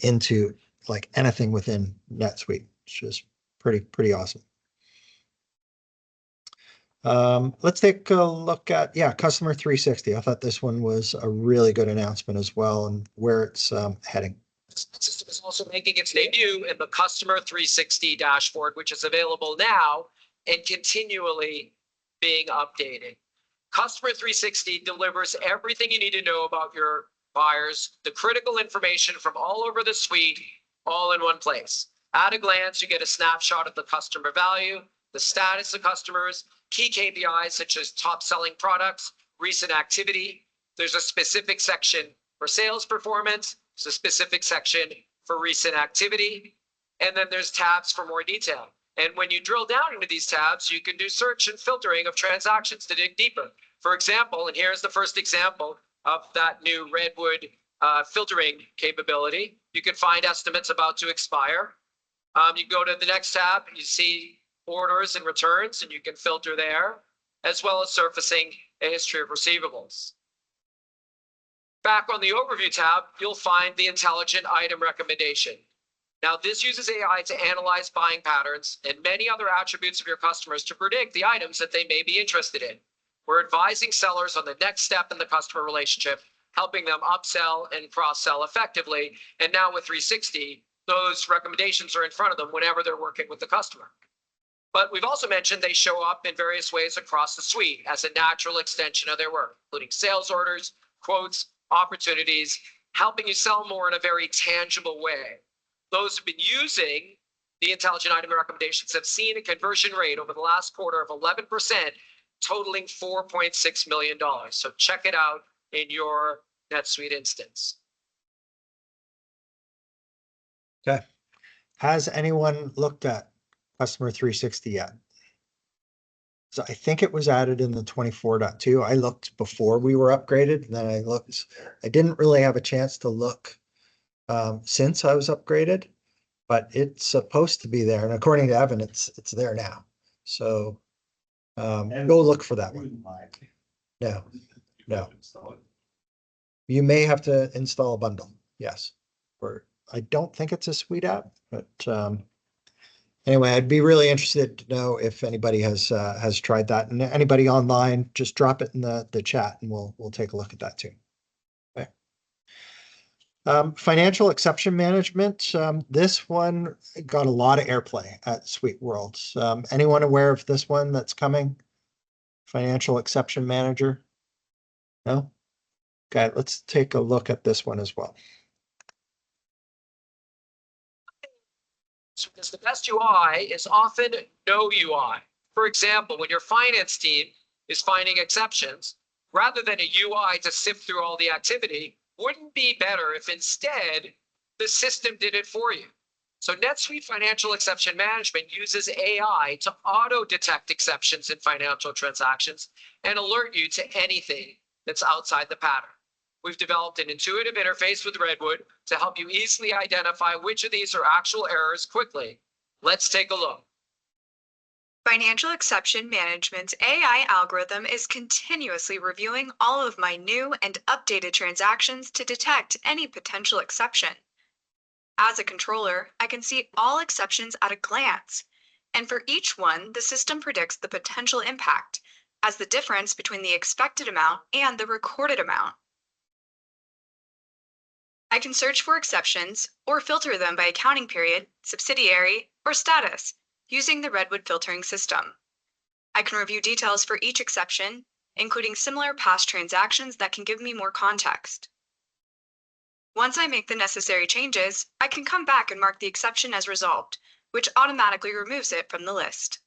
into like anything within NetSuite, which is pretty awesome. Let's take a look at, Customer 360. I thought this one was a really good announcement as well and where it's heading. This system is also making its debut in the Customer 360 dashboard, which is available now and continually being updated. Customer 360 delivers everything you need to know about your buyers, the critical information from all over the suite, all in one place. At a glance, you get a snapshot of the customer value, the status of customers, key KPIs such as top selling products, recent activity. There's a specific section for sales performance. There's a specific section for recent activity. And then there's tabs for more detail. And when you drill down into these tabs, you can do search and filtering of transactions to dig deeper. For example, and here's the first example of that new Redwood filtering capability. You can find estimates about to expire. You go to the next tab, you see orders and returns, and you can filter there, as well as surfacing a history of receivables. Back on the Overview tab, you'll find the Intelligent Item Recommendation. Now, this uses AI to analyze buying patterns and many other attributes of your customers to predict the items that they may be interested in. We're advising sellers on the next step in the customer relationship, helping them upsell and cross-sell effectively. And now with 360, those recommendations are in front of them whenever they're working with the customer. But we've also mentioned they show up in various ways across the suite as a natural extension of their work, including sales orders, quotes, opportunities, helping you sell more in a very tangible way. Those who've been using the Intelligent Item Recommendations have seen a conversion rate over the last quarter of 11%, totaling $4.6 million. So check it out in your NetSuite instance. Okay. Has anyone looked at Customer 360 yet? So I think it was added in the 24.2. I looked before we were upgraded, and then I didn't really have a chance to look since I was upgraded, but it's supposed to be there. And according to Evan, it's there now. So go look for that one. No. You may have to install a bundle. Yes. Or I don't think it's a Suite app, but anyway, I'd be really interested to know if anybody has tried that, and anybody online, just drop it in the chat and we'll take a look at that too. Okay. Financial exception management. This one got a lot of airplay at Suite Worlds. Anyone aware of this one that's coming? Financial exception manager? No? Okay, let's take a look at this one as well. Because the best UI is often no UI. For example, when your finance team is finding exceptions, rather than a UI to sift through all the activity, wouldn't be better if instead the system did it for you? So NetSuite Financial Exception Management uses AI to auto-detect exceptions in financial transactions and alert you to anything that's outside the pattern. We've developed an intuitive interface with Redwood to help you easily identify which of these are actual errors quickly. Let's take a look. Financial Exception Management's AI algorithm is continuously reviewing all of my new and updated transactions to detect any potential exception. As a controller, I can see all exceptions at a glance, and for each one, the system predicts the potential impact as the difference between the expected amount and the recorded amount. I can search for exceptions or filter them by accounting period, subsidiary, or status using the Redwood filtering system. I can review details for each exception, including similar past transactions that can give me more context. Once I make the necessary changes, I can come back and mark the exception as resolved, which automatically removes it from the list.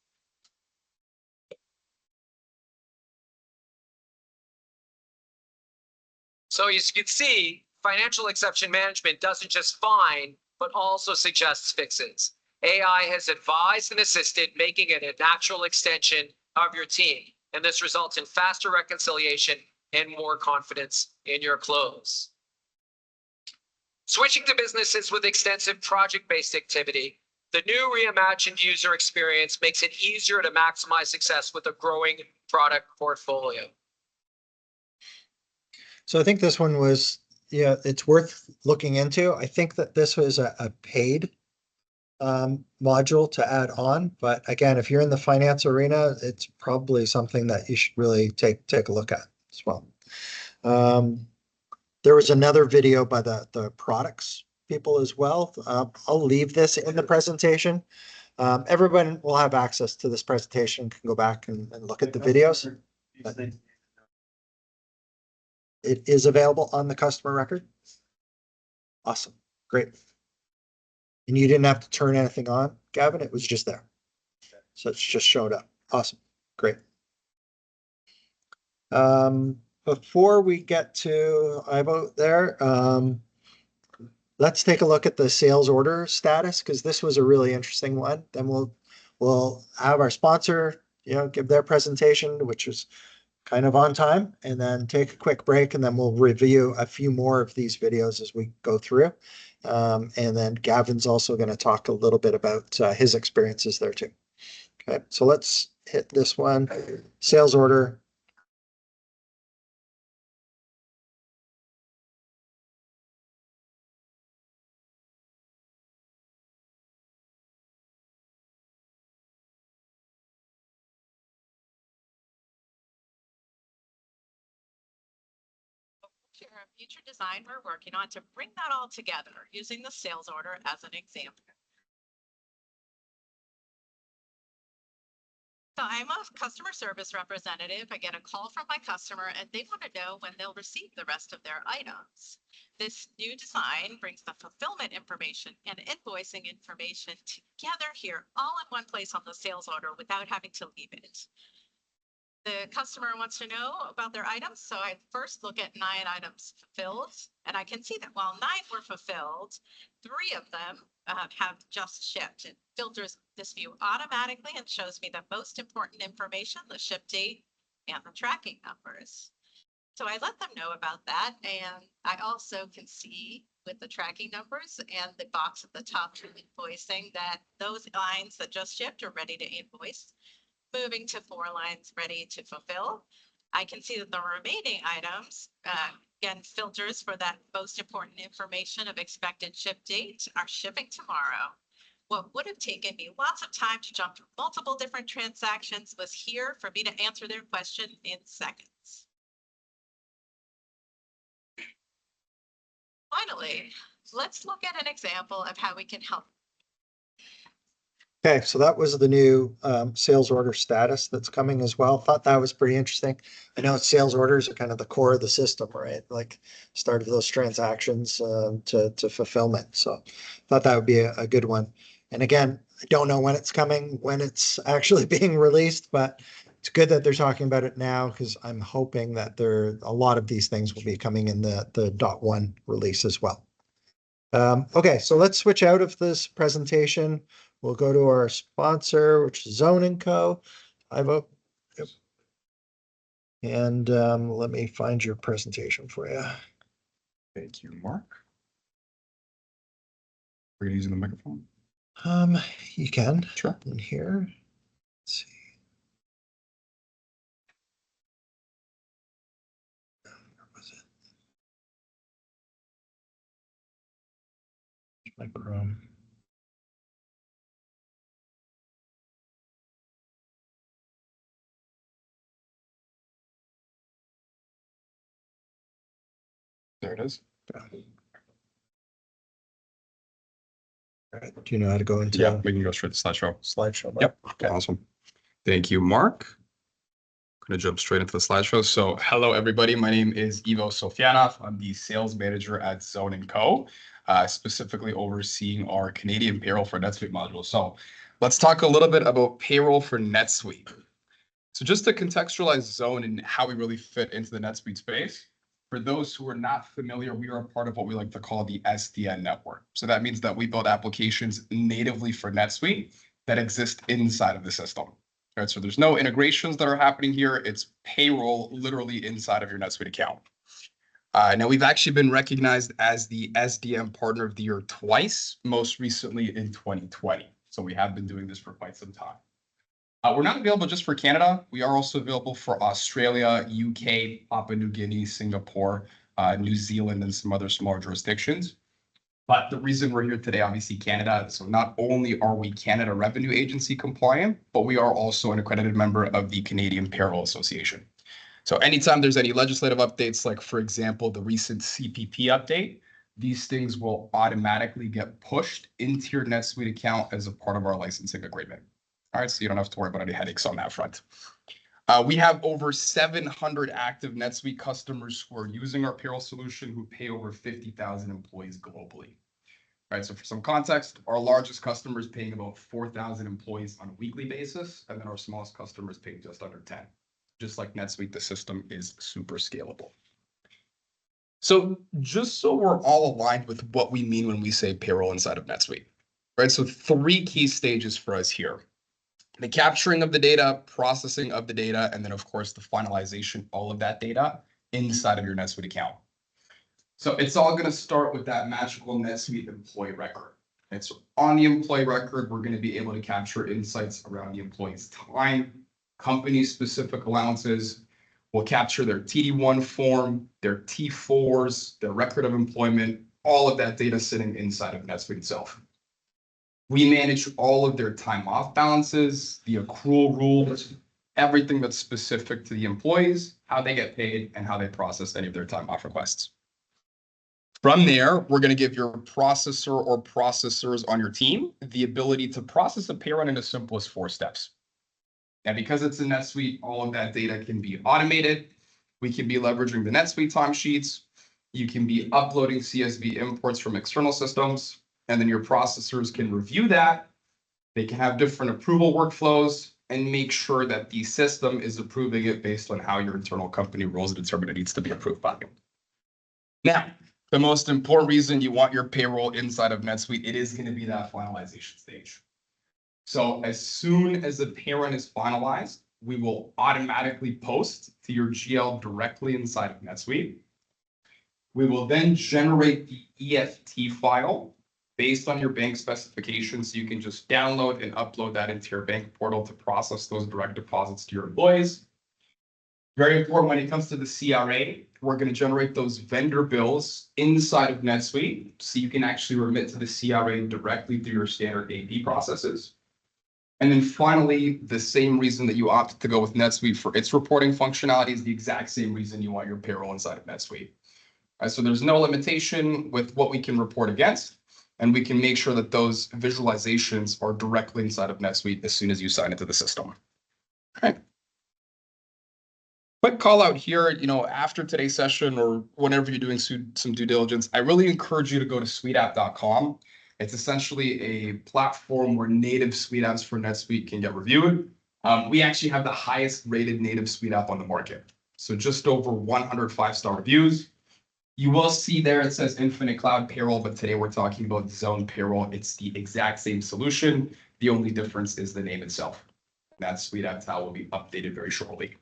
So as you can see, Financial Exception Management doesn't just find, but also suggests fixes. AI has advised and assisted, making it a natural extension of your team. And this results in faster reconciliation and more confidence in your close. Switching to businesses with extensive project-based activity, the new reimagined user experience makes it easier to maximize success with a growing product portfolio. So I think this one was, yeah, it's worth looking into. I think that this was a paid module to add on, but again, if you're in the finance arena, it's probably something that you should really take a look at as well. There was another video by the products people as well. I'll leave this in the presentation. Everyone will have access to this presentation, can go back and look at the videos. It is available on the customer record. Awesome, great. And you didn't have to turn anything on, Gavin, it was just there. So it's just showed up. Awesome, great. Before we get to iVote there, let's take a look at the sales order status, because this was a really interesting one. Then we'll have our sponsor, give their presentation, which is kind of on time, and then take a quick break, and then we'll review a few more of these videos as we go through. And then Gavin's also going to talk a little bit about his experiences there too. Okay, so let's hit this one. Sales order. Share a future design we're working on to bring that all together using the sales order as an example. So I'm a customer service representative. I get a call from my customer and they want to know when they'll receive the rest of their items. This new design brings the fulfillment information and invoicing information together here, all in one place on the sales order without having to leave it. The customer wants to know about their items, so I first look at 9 items fulfilled, and I can see that while 9 were fulfilled, 3 of them have just shipped. It filters this view automatically and shows me the most important information, the ship date and the tracking numbers. So I let them know about that, and I also can see with the tracking numbers and the box at the top to invoicing that those lines that just shipped are ready to invoice. Moving to 4 lines ready to fulfill. I can see that the remaining items, again, filters for that most important information of expected ship date are shipping tomorrow. What would have taken me lots of time to jump through multiple different transactions was here for me to answer their question in seconds. Finally, let's look at an example of how we can help. Okay, so that was the new sales order status that's coming as well. Thought that was pretty interesting. I know sales orders are kind of the core of the system, right? Like start of those transactions to fulfillment. So thought that would be a good one. And again, I don't know when it's coming, when it's actually being released, but it's good that they're talking about it now because I'm hoping that a lot of these things will be coming in the .1 release as well. Okay, so let's switch out of this presentation. We'll go to our sponsor, which is Zone & Co. I vote. Yep. And let me find your presentation for you. Thank you, Mark. Are you using the microphone? You can. Sure. In here. Let's see. Where was it? My Chrome. There it is. All right. Do you know how to go into? Yeah, we can go straight to slideshow. Slideshow. Yep. Okay. Awesome. Thank you, Mark. Going to jump straight into the slideshow. So hello, everybody. My name is Ivo Sofianov. I'm the sales manager at Zone & Co., specifically overseeing our Canadian payroll for NetSuite module. So let's talk a little bit about payroll for NetSuite. So just to contextualize Zone and how we really fit into the NetSuite space, for those who are not familiar, we are a part of what we like to call the SDN network. So that means that we build applications natively for NetSuite that exist inside of the system. Right, so there's no integrations that are happening here. It's payroll literally inside of your NetSuite account. Now, we've actually been recognized as the SDM Partner of the Year twice, most recently in 2020. So we have been doing this for quite some time. We're not available just for Canada. We are also available for Australia, UK, Papua New Guinea, Singapore, New Zealand, and some other smaller jurisdictions. But the reason we're here today, obviously Canada, so not only are we Canada Revenue Agency compliant, but we are also an accredited member of the Canadian Payroll Association. So anytime there's any legislative updates, like for example, the recent CPP update, these things will automatically get pushed into your NetSuite account as a part of our licensing agreement. All right, so you don't have to worry about any headaches on that front. We have over 700 active NetSuite customers who are using our payroll solution who pay over 50,000 employees globally. All right, so for some context, our largest customer is paying about 4,000 employees on a weekly basis, and then our smallest customer is paying just under 10. Just like NetSuite, the system is super scalable. So just so we're all aligned with what we mean when we say payroll inside of NetSuite, right? So 3 key stages for us here. The capturing of the data, processing of the data, and then of course the finalization, all of that data inside of your NetSuite account. So it's all going to start with that magical NetSuite employee record. And so on the employee record, we're going to be able to capture insights around the employee's time, company-specific allowances. We'll capture their TD1 form, their T4s, their record of employment, all of that data sitting inside of NetSuite itself. We manage all of their time off balances, the accrual rules, everything that's specific to the employees, how they get paid, and how they process any of their time off requests. From there, we're going to give your processor or processors on your team the ability to process a pay run in as simple as 4 steps. And because it's in NetSuite, all of that data can be automated. We can be leveraging the NetSuite timesheets. You can be uploading CSV imports from external systems, and then your processors can review that. They can have different approval workflows and make sure that the system is approving it based on how your internal company rules determine it needs to be approved by. Now, the most important reason you want your payroll inside of NetSuite, it is going to be that finalization stage. So as soon as the pay run is finalized, we will automatically post to your GL directly inside of NetSuite. We will then generate the EFT file based on your bank specifications. So you can just download and upload that into your bank portal to process those direct deposits to your employees. Very important when it comes to the CRA, we're going to generate those vendor bills inside of NetSuite so you can actually remit to the CRA directly through your standard AP processes. And then finally, the same reason that you opted to go with NetSuite for its reporting functionality is the exact same reason you want your payroll inside of NetSuite. So there's no limitation with what we can report against, and we can make sure that those visualizations are directly inside of NetSuite as soon as you sign into the system. Okay. Quick call out here, after today's session or whenever you're doing some due diligence, I really encourage you to go to suiteapp.com. It's essentially a platform where native suite apps for NetSuite can get reviewed. We actually have the highest rated native suite app on the market. So just over 100 5-star reviews. You will see there it says Infinite Cloud Payroll, but today we're talking about Zone Payroll. It's the exact same solution. The only difference is the name itself. That suite app tile will be updated very shortly.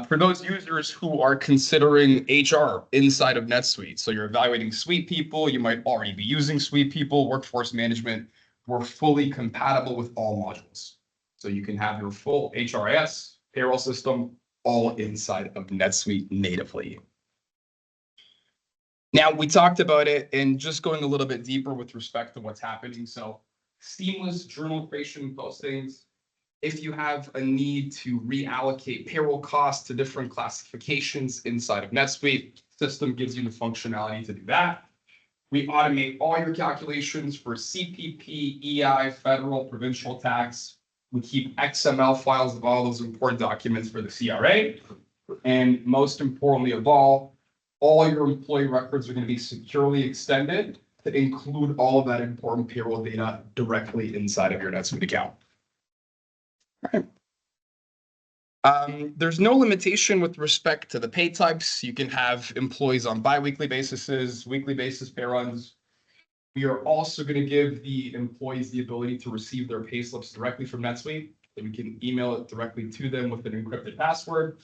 For those users who are considering HR inside of NetSuite, so you're evaluating Suite people, you might already be using Suite people, workforce management, we're fully compatible with all modules. So you can have your full HRIS payroll system all inside of NetSuite natively. Now, we talked about it and just going a little bit deeper with respect to what's happening. So seamless journal creation postings. If you have a need to reallocate payroll costs to different classifications inside of NetSuite, system gives you the functionality to do that. We automate all your calculations for CPP, EI, federal, provincial tax. We keep XML files of all those important documents for the CRA. And most importantly of all your employee records are going to be securely extended to include all of that important payroll data directly inside of your NetSuite account. There's no limitation with respect to the pay types. You can have employees on bi-weekly basis, weekly basis pay runs. We are also going to give the employees the ability to receive their pay slips directly from NetSuite. So we can email it directly to them with an encrypted password.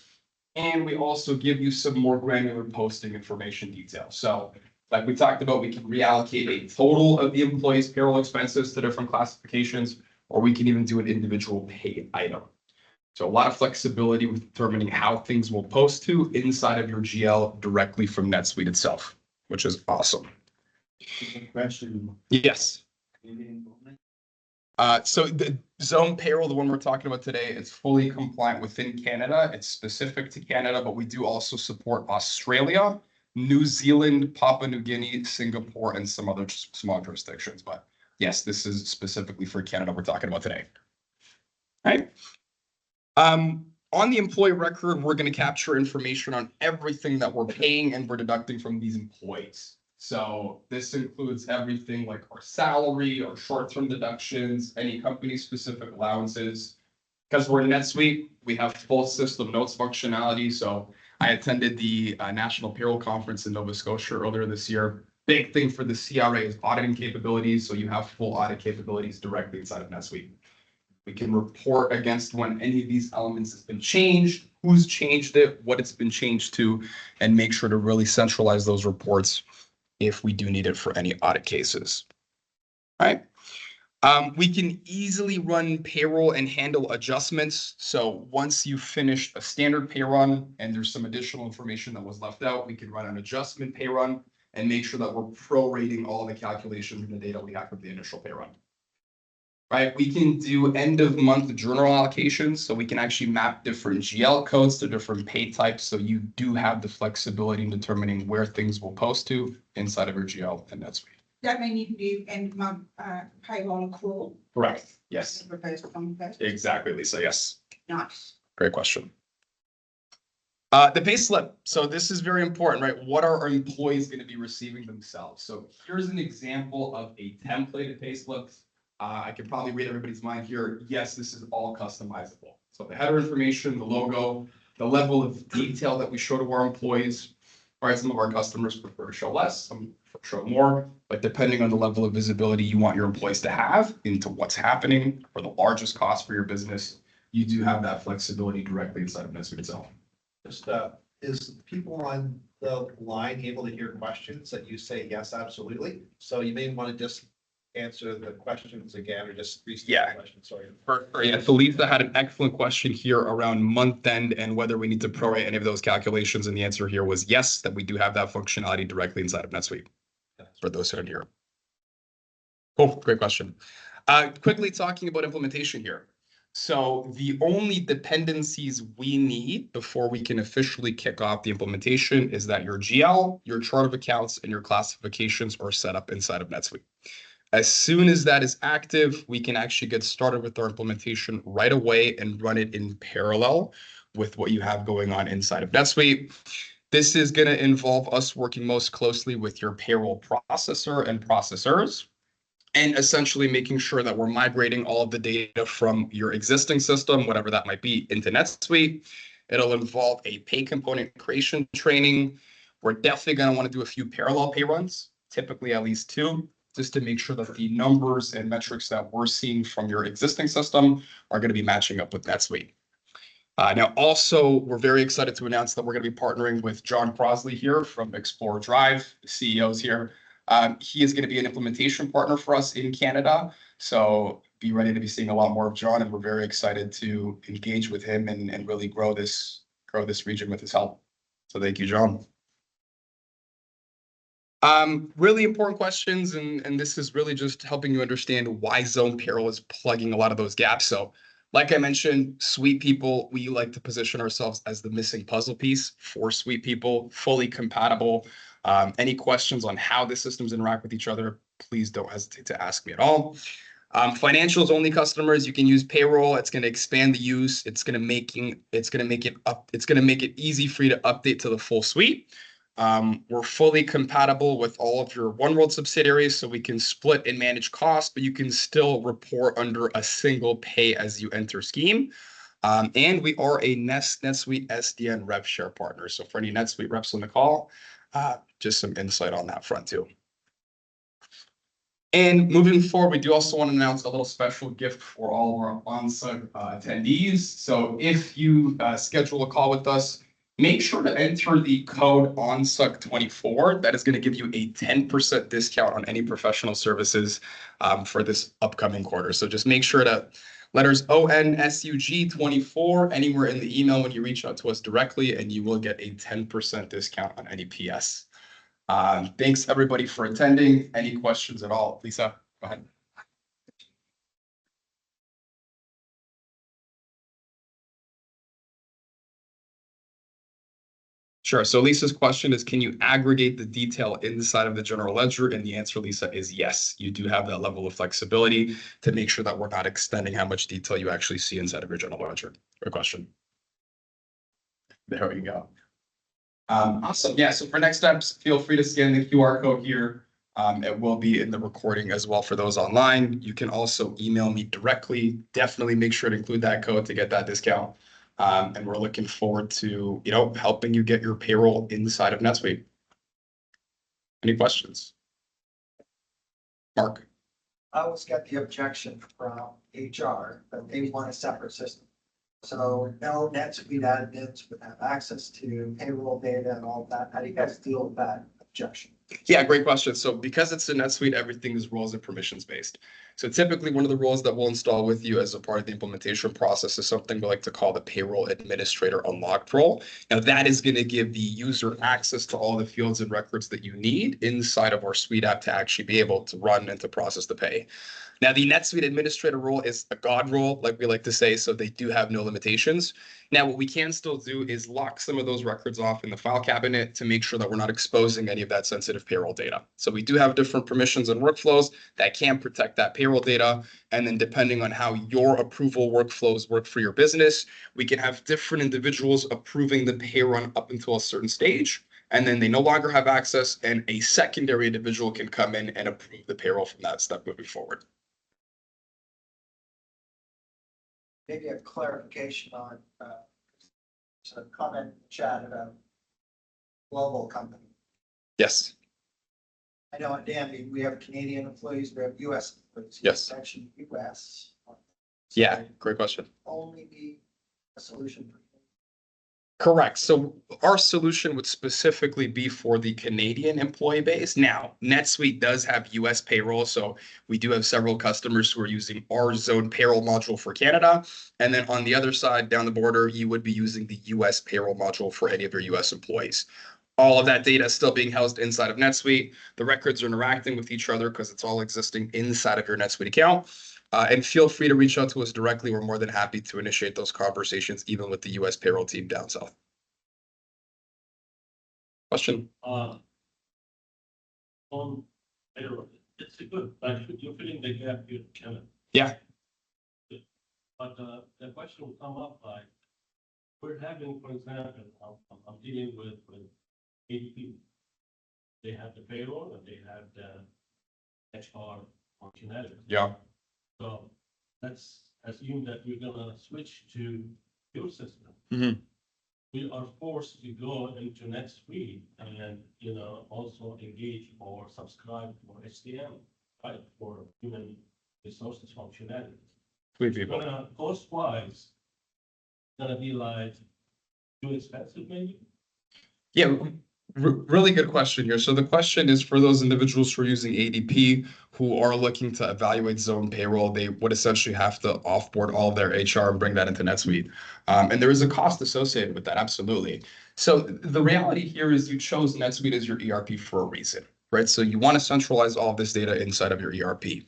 And we also give you some more granular posting information details. So like we talked about, we can reallocate a total of the employee's payroll expenses to different classifications, or we can even do an individual pay item. So a lot of flexibility with determining how things will post to inside of your GL directly from NetSuite itself, which is awesome. Question. Yes. So the Zone Payroll, the one we're talking about today, it's fully compliant within Canada. It's specific to Canada, but we do also support Australia, New Zealand, Papua New Guinea, Singapore, and some other small jurisdictions. But yes, this is specifically for Canada we're talking about today. All right. On the employee record, we're going to capture information on everything that we're paying and we're deducting from these employees. So this includes everything like our salary, our short-term deductions, any company-specific allowances. Because we're in NetSuite, we have full system notes functionality. So I attended the National Payroll Conference in Nova Scotia earlier this year. Big thing for the CRA is auditing capabilities. So you have full audit capabilities directly inside of NetSuite. We can report against when any of these elements has been changed, who's changed it, what it's been changed to, and make sure to really centralize those reports if we do need it for any audit cases. right? We can easily run payroll and handle adjustments. So once you finish a standard pay run and there's some additional information that was left out, we can run an adjustment pay run and make sure that we're prorating all the calculations and the data we have from the initial pay run. Right, we can do end of month journal allocations, so we can actually map different GL codes to different pay types. So you do have the flexibility in determining where things will post to inside of your GL and NetSuite. That mean you can do end of month payroll accrual? Correct. Yes. Proposed on first. Exactly, Lisa. Yes. Nice. Great question. The pay slip. So this is very important, right? What are our employees going to be receiving themselves? So here's an example of a templated pay slip. I can probably read everybody's mind here. Yes, this is all customizable. So the header information, the logo, the level of detail that we show to our employees, right? Some of our customers prefer to show less, some show more, but depending on the level of visibility you want your employees to have into what's happening for the largest cost for your business, you do have that flexibility directly inside of NetSuite itself. Just, is people on the line able to hear questions that you say, yes, absolutely? So you may want to just answer the questions again or just restate the question, sorry. Yeah, so Lisa had an excellent question here around month end and whether we need to prorate any of those calculations. And the answer here was yes, that we do have that functionality directly inside of NetSuite for those who are here. Cool, great question. Quickly talking about implementation here. So the only dependencies we need before we can officially kick off the implementation is that your GL, your chart of accounts, and your classifications are set up inside of NetSuite. As soon as that is active, we can actually get started with our implementation right away and run it in parallel with what you have going on inside of NetSuite. This is going to involve us working most closely with your payroll processor and processors, and essentially making sure that we're migrating all of the data from your existing system, whatever that might be, into NetSuite. It'll involve a pay component creation training. We're definitely going to want to do a few parallel pay runs, typically at least 2, just to make sure that the numbers and metrics that we're seeing from your existing system are going to be matching up with NetSuite. Now, also, we're very excited to announce that we're going to be partnering with John Crosley here from Explore Drive, the CEOs here. He is going to be an implementation partner for us in Canada. So be ready to be seeing a lot more of John, and we're very excited to engage with him and really grow this region with his help. So thank you, John. Really important questions, and this is really just helping you understand why Zone Payroll is plugging a lot of those gaps. So like I mentioned, Suite people, we like to position ourselves as the missing puzzle piece for Suite people, fully compatible. Any questions on how the systems interact with each other, please don't hesitate to ask me at all. Financials only customers, you can use payroll. It's going to expand the use. It's going to make it easy for you to update to the full suite. We're fully compatible with all of your OneWorld subsidiaries, so we can split and manage costs, but you can still report under a single pay as you enter scheme. And we are a NetSuite SDN rev share partner. So for any NetSuite reps on the call, just some insight on that front too. And moving forward, we do also want to announce a little special gift for all of our ONSUG attendees. So if you schedule a call with us, make sure to enter the code ONSUG24. That is going to give you a 10% discount on any professional services for this upcoming quarter. So just make sure to letters ONSUG24 anywhere in the email when you reach out to us directly, and you will get a 10% discount on any PS. Thanks everybody for attending. Any questions at all? Lisa, go ahead. Sure. So Lisa's question is, can you aggregate the detail inside of the general ledger? And the answer, Lisa, is yes. You do have that level of flexibility to make sure that we're not extending how much detail you actually see inside of your general ledger. Good question. There we go. Awesome. Yeah. So for next steps, feel free to scan the QR code here. It will be in the recording as well for those online. You can also email me directly. Definitely make sure to include that code to get that discount. And we're looking forward to, helping you get your payroll inside of NetSuite. Any questions? Mark? I always get the objection from HR that they want a separate system. So no NetSuite admins would have access to payroll data and all that. How do you guys deal with that objection? Yeah, great question. So because it's a NetSuite, everything is roles and permissions based. So typically one of the roles that we'll install with you as a part of the implementation process is something we like to call the payroll administrator unlocked role. Now that is going to give the user access to all the fields and records that you need inside of our Suite app to actually be able to run and to process the pay. Now, the NetSuite administrator role is a God role, like we like to say, so they do have no limitations. Now, what we can still do is lock some of those records off in the file cabinet to make sure that we're not exposing any of that sensitive payroll data. So we do have different permissions and workflows that can protect that payroll data. And then depending on how your approval workflows work for your business, we can have different individuals approving the pay run up until a certain stage. And then they no longer have access, and a secondary individual can come in and approve the payroll from that step moving forward. Maybe a clarification on, some comment in the chat about global company. Yes. I know at Danby, we have Canadian employees, we have US employees. Yes. Mentioned US. Yeah, great question. Only be a solution for. Correct. So our solution would specifically be for the Canadian employee base. Now, NetSuite does have US payroll, so we do have several customers who are using our zone payroll module for Canada. And then on the other side, down the border, you would be using the US payroll module for any of your US employees. All of that data is still being housed inside of NetSuite. The records are interacting with each other because it's all existing inside of your NetSuite account. And feel free to reach out to us directly. We're more than happy to initiate those conversations, even with the US payroll team down south. Question? On payroll, it's a good, like, you're filling the gap here in Canada. Yeah. But the question will come up like, we're having, for example, I'm dealing with 8 people. They have the payroll and they have the HR functionality. Yeah. So let's assume that we're gonna switch to your system. Mm-hmm. We are forced to go into NetSuite and, also engage or subscribe for HCM, right, for human resources functionality. Sweet people. Gonna cost-wise, gonna be like too expensive maybe? Yeah, really good question here. So the question is for those individuals who are using ADP who are looking to evaluate zone payroll, they would essentially have to offboard all of their HR and bring that into NetSuite. And there is a cost associated with that, absolutely. So the reality here is you chose NetSuite as your ERP for a reason, right? So you want to centralize all of this data inside of your ERP.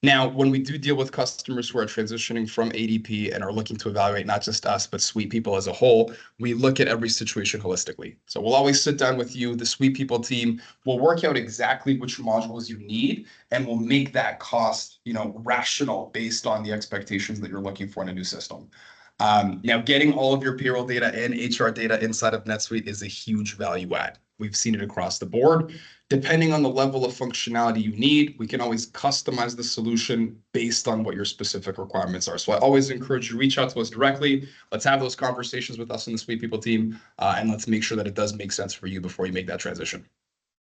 Now, when we do deal with customers who are transitioning from ADP and are looking to evaluate not just us, but Suite people as a whole, we look at every situation holistically. So we'll always sit down with you, the Suite people team, we'll work out exactly which modules you need, and we'll make that cost, rational based on the expectations that you're looking for in a new system. Now, getting all of your payroll data and HR data inside of NetSuite is a huge value add. We've seen it across the board. Depending on the level of functionality you need, we can always customize the solution based on what your specific requirements are. So I always encourage you to reach out to us directly. Let's have those conversations with us in the Suite People team, and let's make sure that it does make sense for you before you make that transition.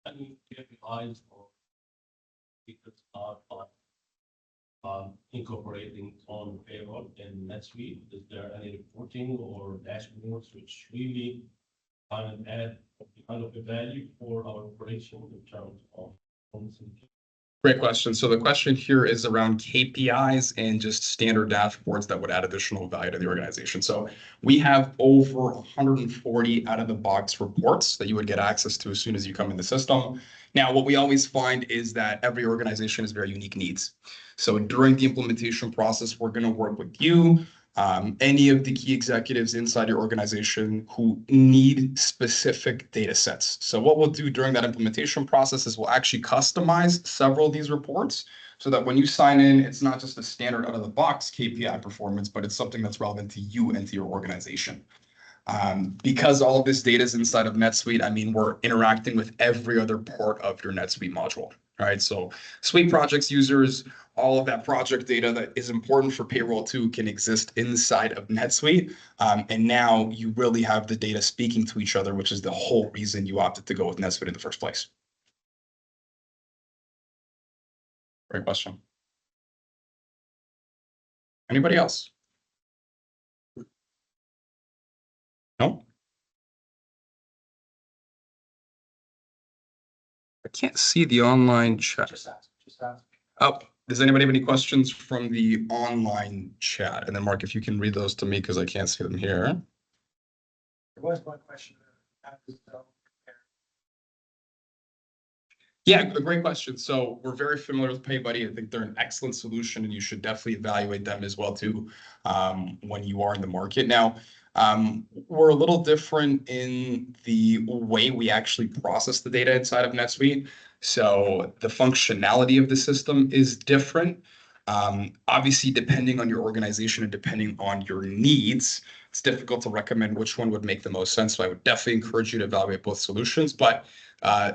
Any KPIs or secrets on incorporating on payroll in NetSuite? Is there any reporting or dashboards which really kind of add kind of a value for our operation in terms of ONSUG? Great question. So the question here is around KPIs and just standard dashboards that would add additional value to the organization. So we have over 140 out of the box reports that you would get access to as soon as you come in the system. Now, what we always find is that every organization has very unique needs. So during the implementation process, we're going to work with you, any of the key executives inside your organization who need specific data sets. So what we'll do during that implementation process is we'll actually customize several of these reports so that when you sign in, it's not just a standard out of the box KPI performance, but it's something that's relevant to you and to your organization. Because all of this data is inside of NetSuite, I mean, we're interacting with every other part of your NetSuite module, right? So Suite projects users, all of that project data that is important for payroll too can exist inside of NetSuite. And now you really have the data speaking to each other, which is the whole reason you opted to go with NetSuite in the first place. Great question. Anybody else? No? I can't see the online chat. Just ask. Oh, does anybody have any questions from the online chat? And then Mark, if you can read those to me, because I can't see them here. There was one question. Yeah, a great question. So we're very familiar with PayBuddy. I think they're an excellent solution, and you should definitely evaluate them as well too when you are in the market. Now, we're a little different in the way we actually process the data inside of NetSuite. So the functionality of the system is different. Obviously, depending on your organization and depending on your needs, it's difficult to recommend which one would make the most sense. So I would definitely encourage you to evaluate both solutions. But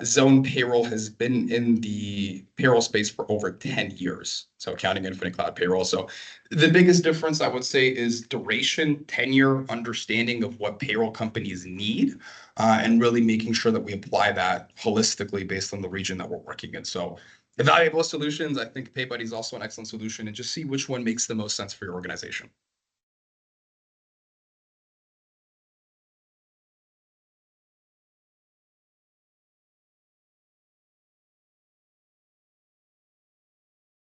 Zone Payroll has been in the payroll space for over 10 years. So counting Infinite Cloud Payroll. So the biggest difference I would say is duration, tenure, understanding of what payroll companies need, and really making sure that we apply that holistically based on the region that we're working in. So evaluate both solutions. I think PayBuddy is also an excellent solution, and just see which one makes the most sense for your organization.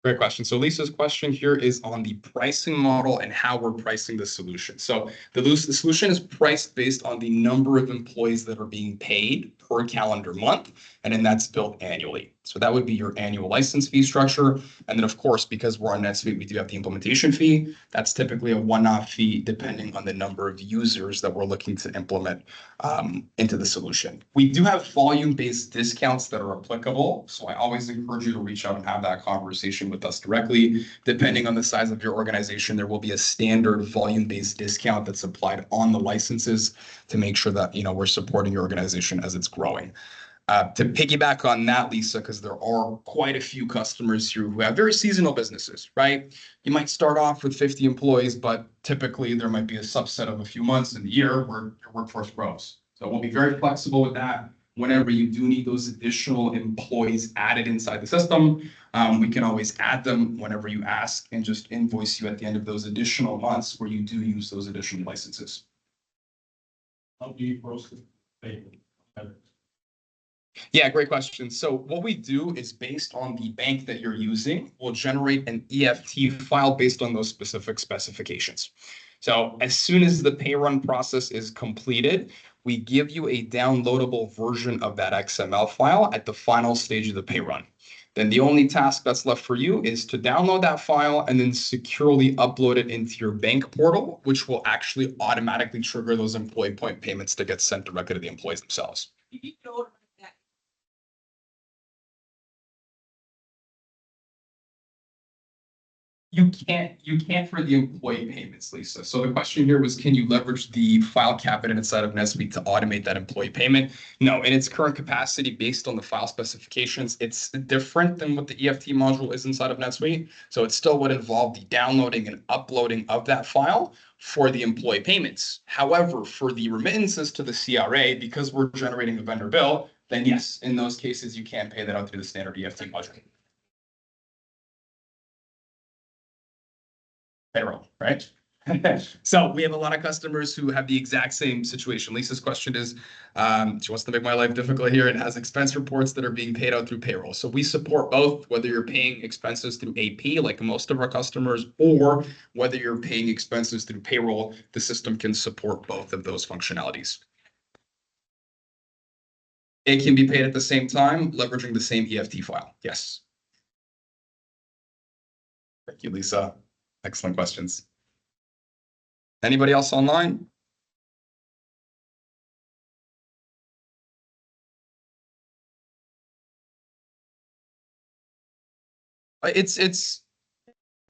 Great question. So Lisa's question here is on the pricing model and how we're pricing the solution. So the solution is priced based on the number of employees that are being paid per calendar month, and then that's billed annually. So that would be your annual license fee structure. And then, of course, because we're on NetSuite, we do have the implementation fee. That's typically a one-off fee depending on the number of users that we're looking to implement into the solution. We do have volume-based discounts that are applicable. So I always encourage you to reach out and have that conversation with us directly. Depending on the size of your organization, there will be a standard volume-based discount that's applied on the licenses to make sure that, we're supporting your organization as it's growing. To piggyback on that, Lisa, because there are quite a few customers here who have very seasonal businesses, right? You might start off with 50 employees, but typically there might be a subset of a few months in the year where your workforce grows. So we'll be very flexible with that. Whenever you do need those additional employees added inside the system, we can always add them whenever you ask and just invoice you at the end of those additional months where you do use those additional licenses. How do you process payment? Yeah, great question. So what we do is based on the bank that you're using, we'll generate an EFT file based on those specific specifications. So as soon as the pay run process is completed, we give you a downloadable version of that XML file at the final stage of the pay run. Then the only task that's left for you is to download that file and then securely upload it into your bank portal, which will actually automatically trigger those employee point payments to get sent directly to the employees themselves. You can't for the employee payments, Lisa. So the question here was, can you leverage the file cabinet inside of NetSuite to automate that employee payment? No, in its current capacity, based on the file specifications, it's different than what the EFT module is inside of NetSuite. So it still would involve the downloading and uploading of that file for the employee payments. However, for the remittances to the CRA, because we're generating a vendor bill, then yes, in those cases, you can pay that out through the standard EFT module. Payroll, right? So we have a lot of customers who have the exact same situation. Lisa's question is, she wants to make my life difficult here and has expense reports that are being paid out through payroll. So we support both, whether you're paying expenses through AP, like most of our customers, or whether you're paying expenses through payroll, the system can support both of those functionalities. It can be paid at the same time, leveraging the same EFT file. Yes. Thank you, Lisa. Excellent questions. Anybody else online?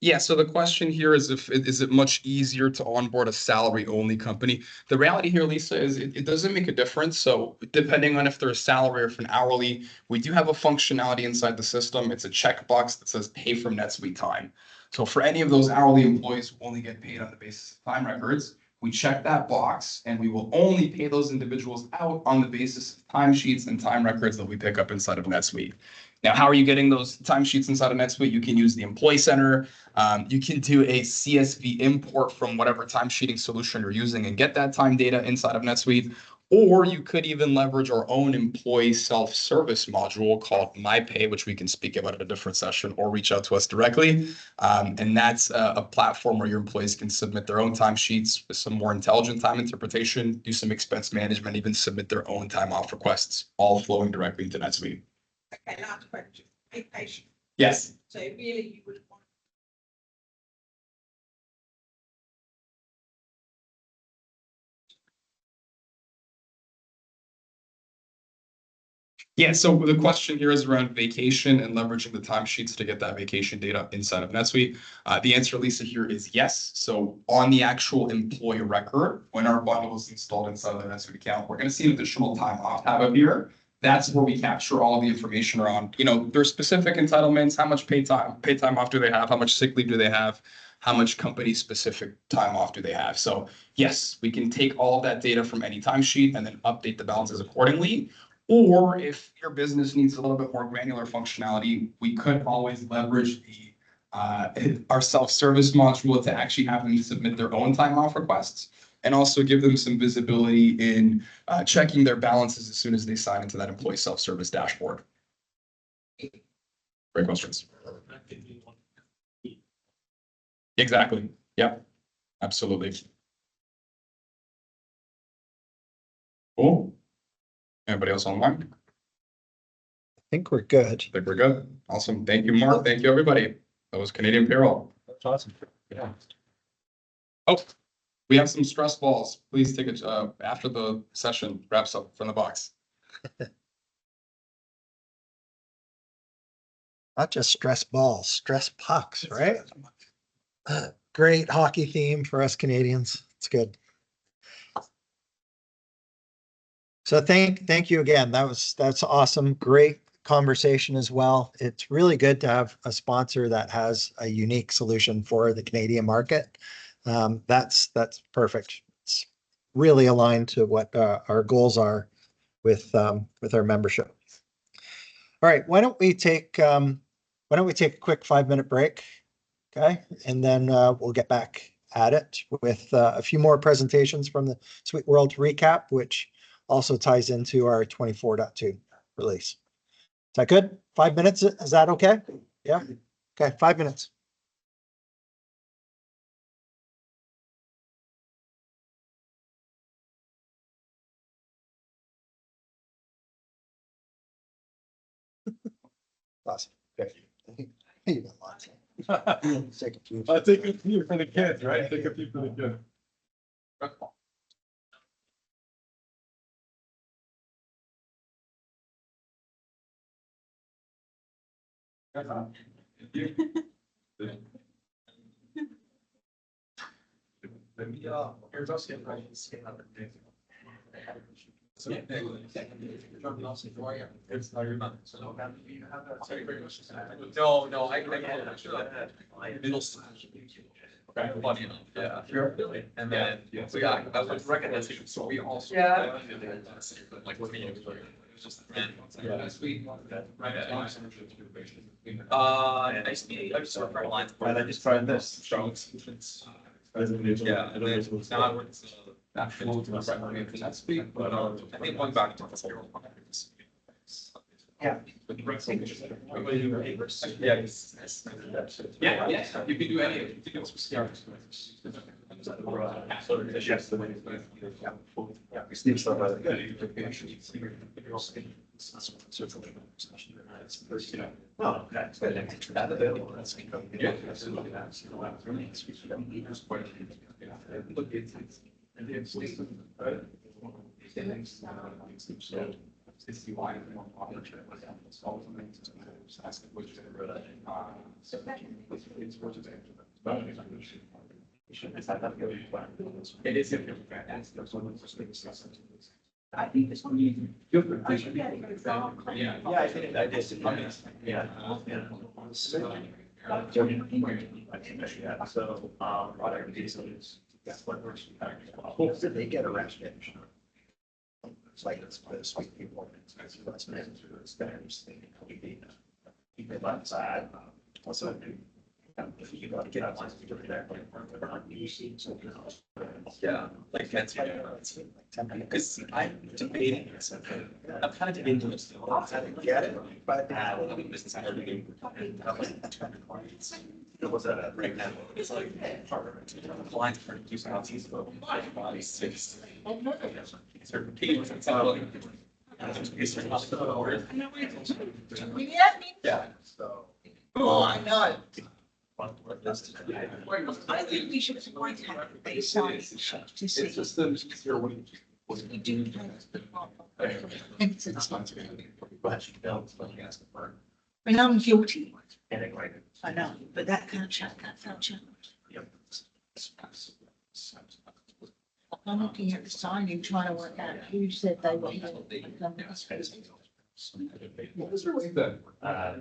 Yeah, so the question here is, is it much easier to onboard a salary only company? The reality here, Lisa, is it doesn't make a difference. So depending on if they're a salary or if an hourly, we do have a functionality inside the system. It's a checkbox that says pay from NetSuite time. So for any of those hourly employees who only get paid on the basis of time records, we check that box and we will only pay those individuals out on the basis of timesheets and time records that we pick up inside of NetSuite. Now, how are you getting those timesheets inside of NetSuite? You can use the Employee Center. You can do a CSV import from whatever timesheeting solution you're using and get that time data inside of NetSuite. Or you could even leverage our own employee self-service module called MyPay, which we can speak about at a different session, or reach out to us directly. And that's a platform where your employees can submit their own timesheets with some more intelligent time interpretation, do some expense management, even submit their own time off requests, all flowing directly into NetSuite. Okay, last question. Be patient. Yes. So really you would want. Yeah, so the question here is around vacation and leveraging the timesheets to get that vacation data inside of NetSuite. The answer, Lisa, here is yes. So on the actual employee record, when our bundle is installed inside of the NetSuite account, we're going to see an additional time off tab up here. That's where we capture all of the information around, their specific entitlements, how much paid time off do they have, how much sick leave do they have, how much company specific time off do they have. So yes, we can take all of that data from any timesheet and then update the balances accordingly. Or if your business needs a little bit more granular functionality, we could always leverage our self-service module to actually have them submit their own time off requests and also give them some visibility in checking their balances as soon as they sign into that employee self-service dashboard. Great questions. Exactly. Yep. Absolutely. Cool. Anybody else online? I think we're good. I think we're good. Awesome. Thank you, Mark. Thank you, everybody. That was Canadian Payroll. That's awesome. Yeah. Oh, we have some stress balls. Please take it after the session wraps up from the box. Not just stress balls, stress pucks, right? Great hockey theme for us Canadians. It's good. So thank you again. That's awesome. Great conversation as well. It's really good to have a sponsor that has a unique solution for the Canadian market. That's perfect. It's really aligned to what our goals are with our membership. All right, why don't we take a quick 5-minute break? Okay, and then we'll get back at it with a few more presentations from the Suite World recap, which also ties into our 24.2 release. Is that good? 5 minutes, is that okay? Yeah, okay, 5 minutes. Awesome. Okay. You got lots. Take a few. I'll take a few for the kids, right? Take a few for the kids. Here's us. No, I middle slash. Okay, funny enough, yeah. Sure. And then, so yeah, I was recognizing, so we also. Yeah. Like with me, it was just random. Yeah. Sweet. I just sort of lines. And I just tried this. Yeah, and then now it's actually to that speak, but I think going back to the zero. Yeah. Yeah. Yeah, you can do any of it. You can do Steve stuff like that. Oh, that's good. That's yeah. It is. I think this one you. Yeah. Yeah, I think I did. Yeah. So, product pieces. That's what we're. Did they get a ration? It's like this week people. Let's manage through the spenders thing. Keep it outside. Also, You gotta get online. Yeah, like that's because I'm debating this. I'm kind of debating this. I don't get it, but business. What's that at right now? It's like applying for use houses, but six certain teams. It's all. Yeah. So. Oh, I know. I think we should always have a baseline to see. It's just the. We do have. And I'm guilty. I know, but that kind of challenge, that kind of challenge. I'm looking at the sign and trying to work out who said they were here. What was your weight then?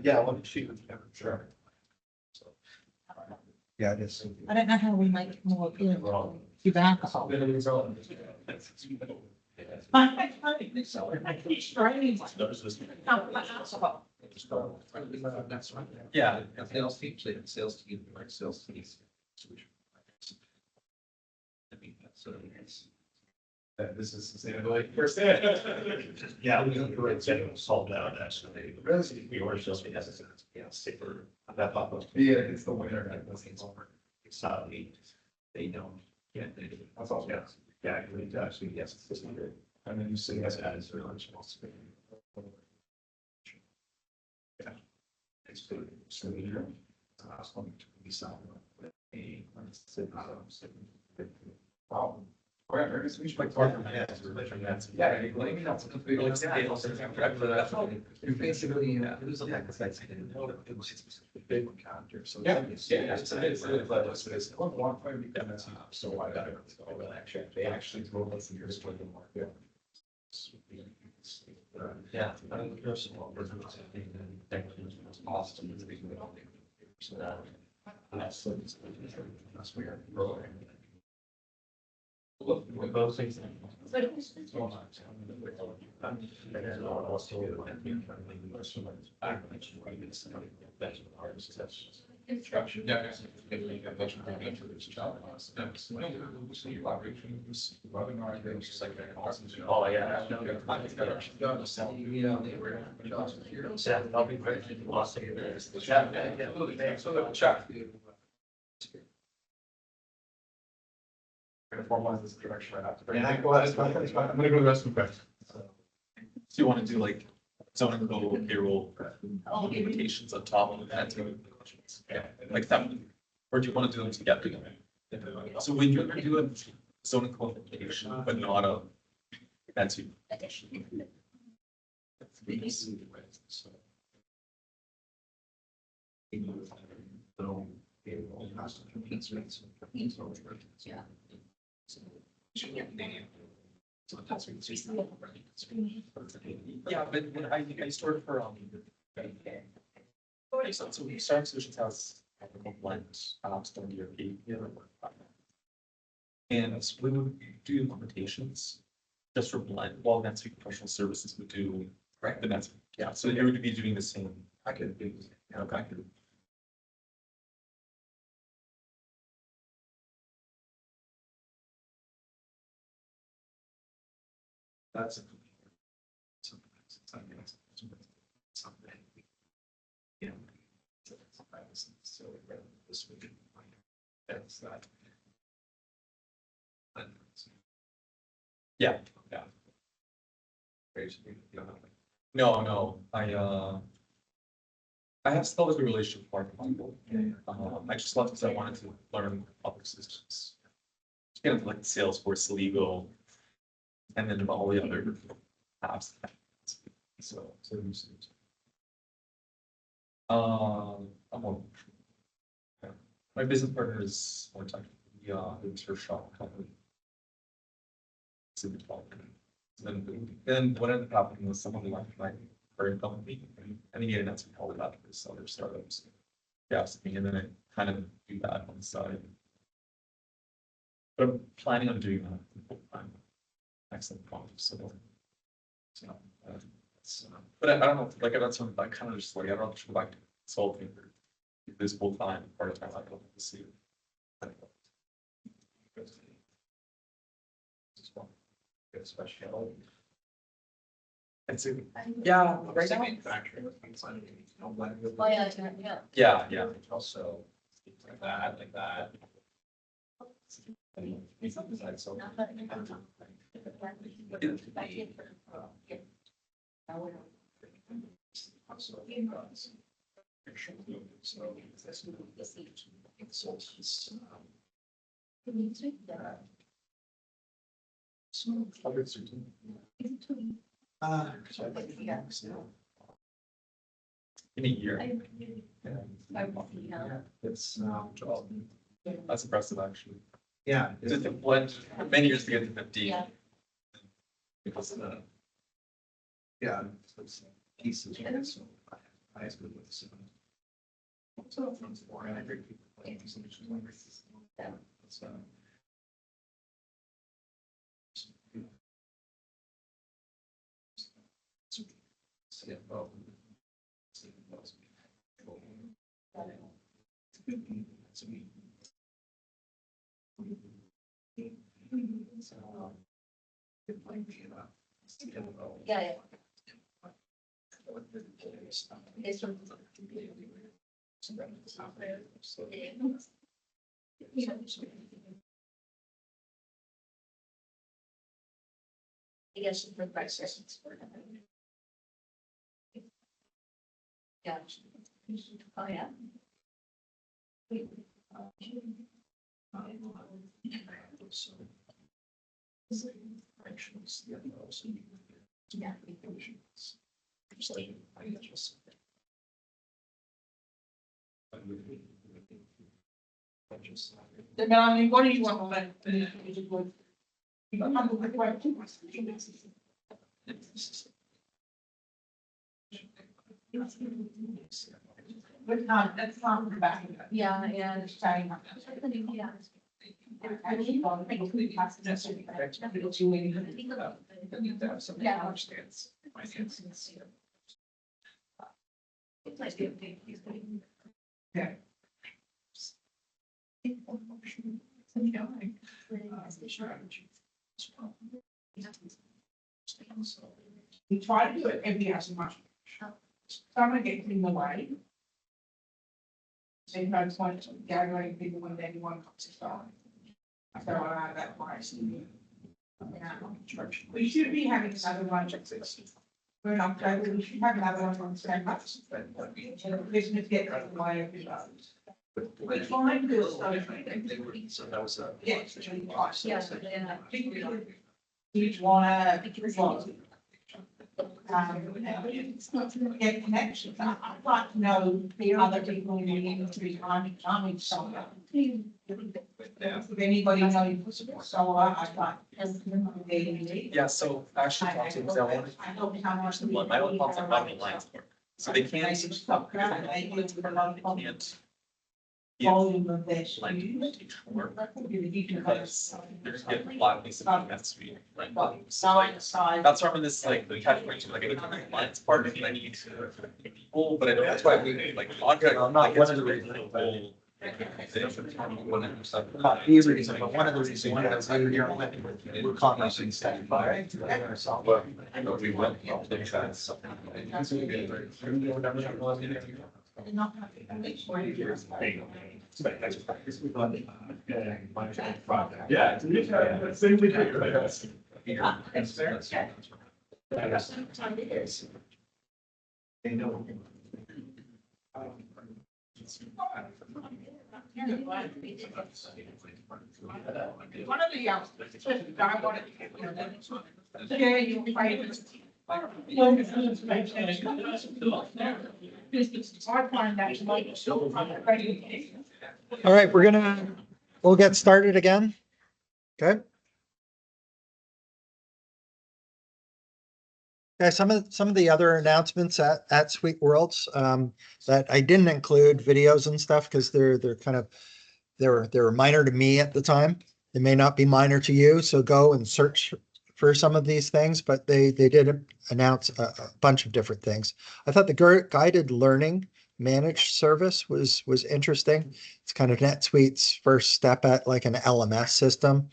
Yeah, let me shoot. Sure. Yeah, it is. I don't know how we make it more appealing with alcohol. Yeah. Sales team, sales team, right, sales team. This is sustainability first. Yeah, we solved that actually. We were just, yeah, safer. That pop up. Yeah, it's the winter. It's not, they don't, yeah, they do. That's all, yeah. Yeah, we need to actually, yes, it's good. And then you see as very much. Yeah. It's good. So you're. Be solved. Problem. Wherever, it's we should like talk about that. Yeah, like that's a big like scale. You basically, it was like this guy's hidden. It was a big character. So yeah, it's it's one point because so I got it. Actually, they actually drove us in years for the market. Yeah, I don't know. Austin is big. So that's weird. With those things. Construction. Yeah. Oh, yeah. I'll be great. So check. Gonna formalize this direction right after. Yeah, go ahead. I'm gonna go the rest of the questions. So you want to do like zoning code, payroll, limitations on top of that? Yeah, like that. Or do you want to do them together? So when you do a zoning qualification, but not a, that's you. Yeah. Yeah, but when I stored for so Startup Solutions has a blend starting your and we would do implementations just for blend, while NetSuite professional services would do the NetSuite. Yeah, so you would be doing the same. I could do, okay. That's something. Yeah. So this week. That's that. Yeah, yeah. No, I have still a good relationship with Mark people. I just left because I wanted to learn other systems. Get into like Salesforce, legal, and then all the other apps. So. I'm more. My business partner is more technical. It's her shop company. So then what ended up happening was someone left my current company and he had NetSuite called up this other startups. Yeah, and then I kind of do that on the side. But I'm planning on doing that. Excellent point. So but I don't know, like that's something I kind of just like I don't know, back to consulting visible time, part of time, I don't see. Yeah. right now- Yeah. Also, like that. In a year. It's, that's impressive, actually. Yeah. Just to blend, many years to get to 50. Because, Yeah. It's pieces, right? So I asked them what this. So from four, and I heard people playing these solutions like this. It's, CFO. Yeah. I guess for the vice sessions. Yeah. Oh, yeah. Yeah. Melanie, what do you want to learn? You got number one question. But that's not the back. Yeah. It's saying. Yeah. Actually, I think we have to necessarily. Yeah. Understands finances. Yeah. We try to do it every hour so much. Someone gets in the way. So you know, it's one gathering people when anyone comes to start. So I that price. We should be having another one. We're in October, we should have another one on the same month. Christmas gets in the way of the others. We try to do it. So that was a. Yeah, it's really nice. Yeah. Each one, get connections. I'd like to know the other people in the industry, I'm solar. If anybody knows solar, I'd like. Yeah, so actually, talk to them, 'cause I wanted my own thoughts on how many lines work. So they can't. Volume of their. Because there's getting a lot of these in NetSuite, right? Side. That's why I'm in this like the catch-22, like a compliance part of it, I need to people, but I know that's why we like contract. I'm not one of the reasons. Not the reason, but one of the reasons is we're conversing stuff, right? I know we went. Yeah. One of the, I wanted to get, yeah, you pay. I find that like so. All right, we'll get started again. Okay. Okay, some of the other announcements at Sweet Worlds that I didn't include videos and stuff because they're kind of they were minor to me at the time. They may not be minor to you, so go and search for some of these things, but they did announce a bunch of different things. I thought the guided learning managed service was interesting. It's kind of NetSuite's first step at like an LMS system.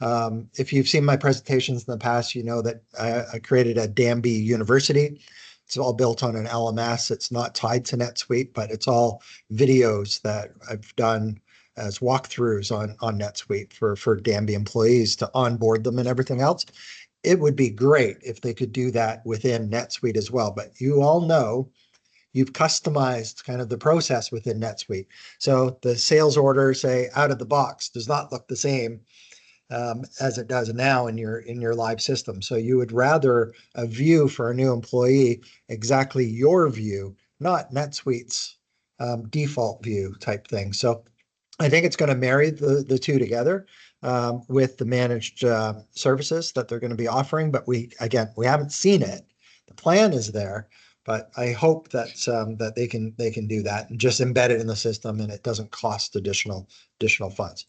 If you've seen my presentations in the past, you know that I created a Danby University. It's all built on an LMS. It's not tied to NetSuite, but it's all videos that I've done as walkthroughs on NetSuite for Danby employees to onboard them and everything else. It would be great if they could do that within NetSuite as well. But you all know you've customized kind of the process within NetSuite. So the sales order, say out of the box, does not look the same as it does now in your live system. So you would rather a view for a new employee exactly your view, not NetSuite's default view type thing. So I think it's going to marry the two together with the managed services that they're going to be offering. But we haven't seen it. The plan is there, but I hope that that they can do that and just embed it in the system, and it doesn't cost additional funds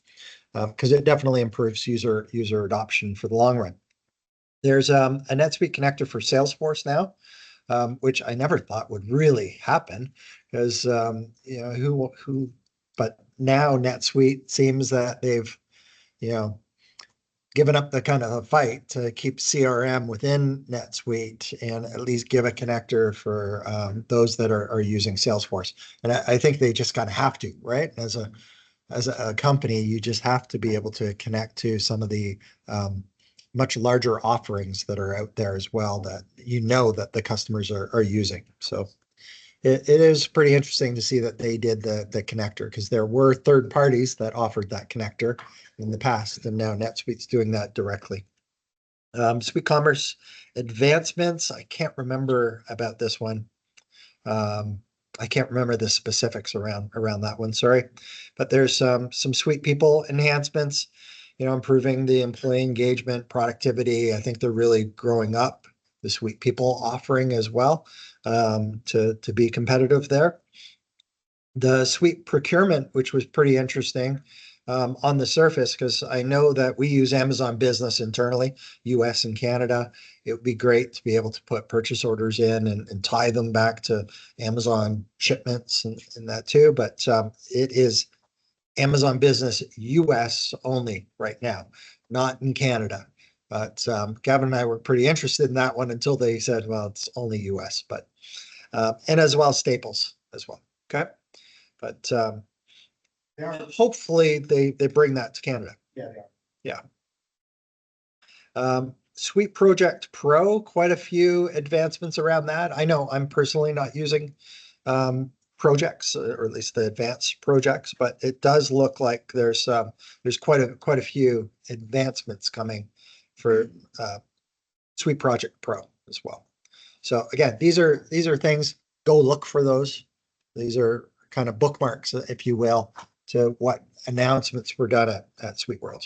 because it definitely improves user adoption for the long run. There's a NetSuite connector for Salesforce now, which I never thought would really happen because you know but now NetSuite seems that they've given up the kind of a fight to keep CRM within NetSuite and at least give a connector for those that are using Salesforce. And I think they just kind of have to, right? As a company, you just have to be able to connect to some of the much larger offerings that are out there as well that that the customers are using. So it is pretty interesting to see that they did the connector because there were third parties that offered that connector in the past, and now NetSuite's doing that directly. Suite Commerce advancements, I can't remember about this one. I can't remember the specifics around that one, sorry. But there's some Suite People enhancements, improving the employee engagement, productivity. I think they're really growing up the Suite People offering as well to be competitive there. The Suite Procurement, which was pretty interesting on the surface, because I know that we use Amazon Business internally, US and Canada. It would be great to be able to put purchase orders in and tie them back to Amazon shipments and that too. But it is Amazon Business US only right now, not in Canada. But Gavin and I were pretty interested in that one until they said, well, it's only US, but and as well Staples as well. Okay. But hopefully they bring that to Canada. Yeah, they are. Yeah. Suite Project Pro, quite a few advancements around that. I know I'm personally not using projects, or at least the advanced projects, but it does look like there's quite a few advancements coming for Suite Project Pro as well. So again, these are things, go look for those. These are kind of bookmarks, if you will, to what announcements were done at Suite World.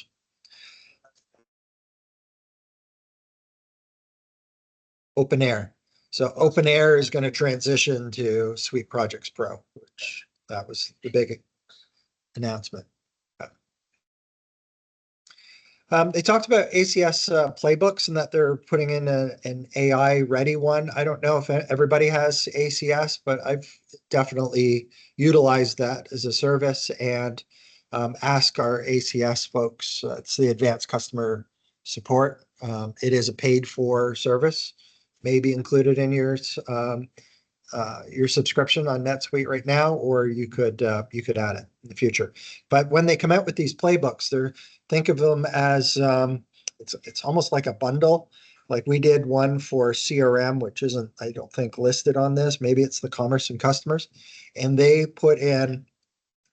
Open Air. So Open Air is going to transition to Suite Projects Pro, which that was the big announcement. They talked about ACS playbooks and that they're putting in an AI ready one. I don't know if everybody has ACS, but I've definitely utilized that as a service and ask our ACS folks. It's the Advanced Customer Support. It is a paid for service, maybe included in your subscription on NetSuite right now, or you could add it in the future. But when they come out with these playbooks, think of them as it's almost like a bundle. Like we did one for CRM, which isn't, I don't think, listed on this. Maybe it's the commerce and customers, and they put in,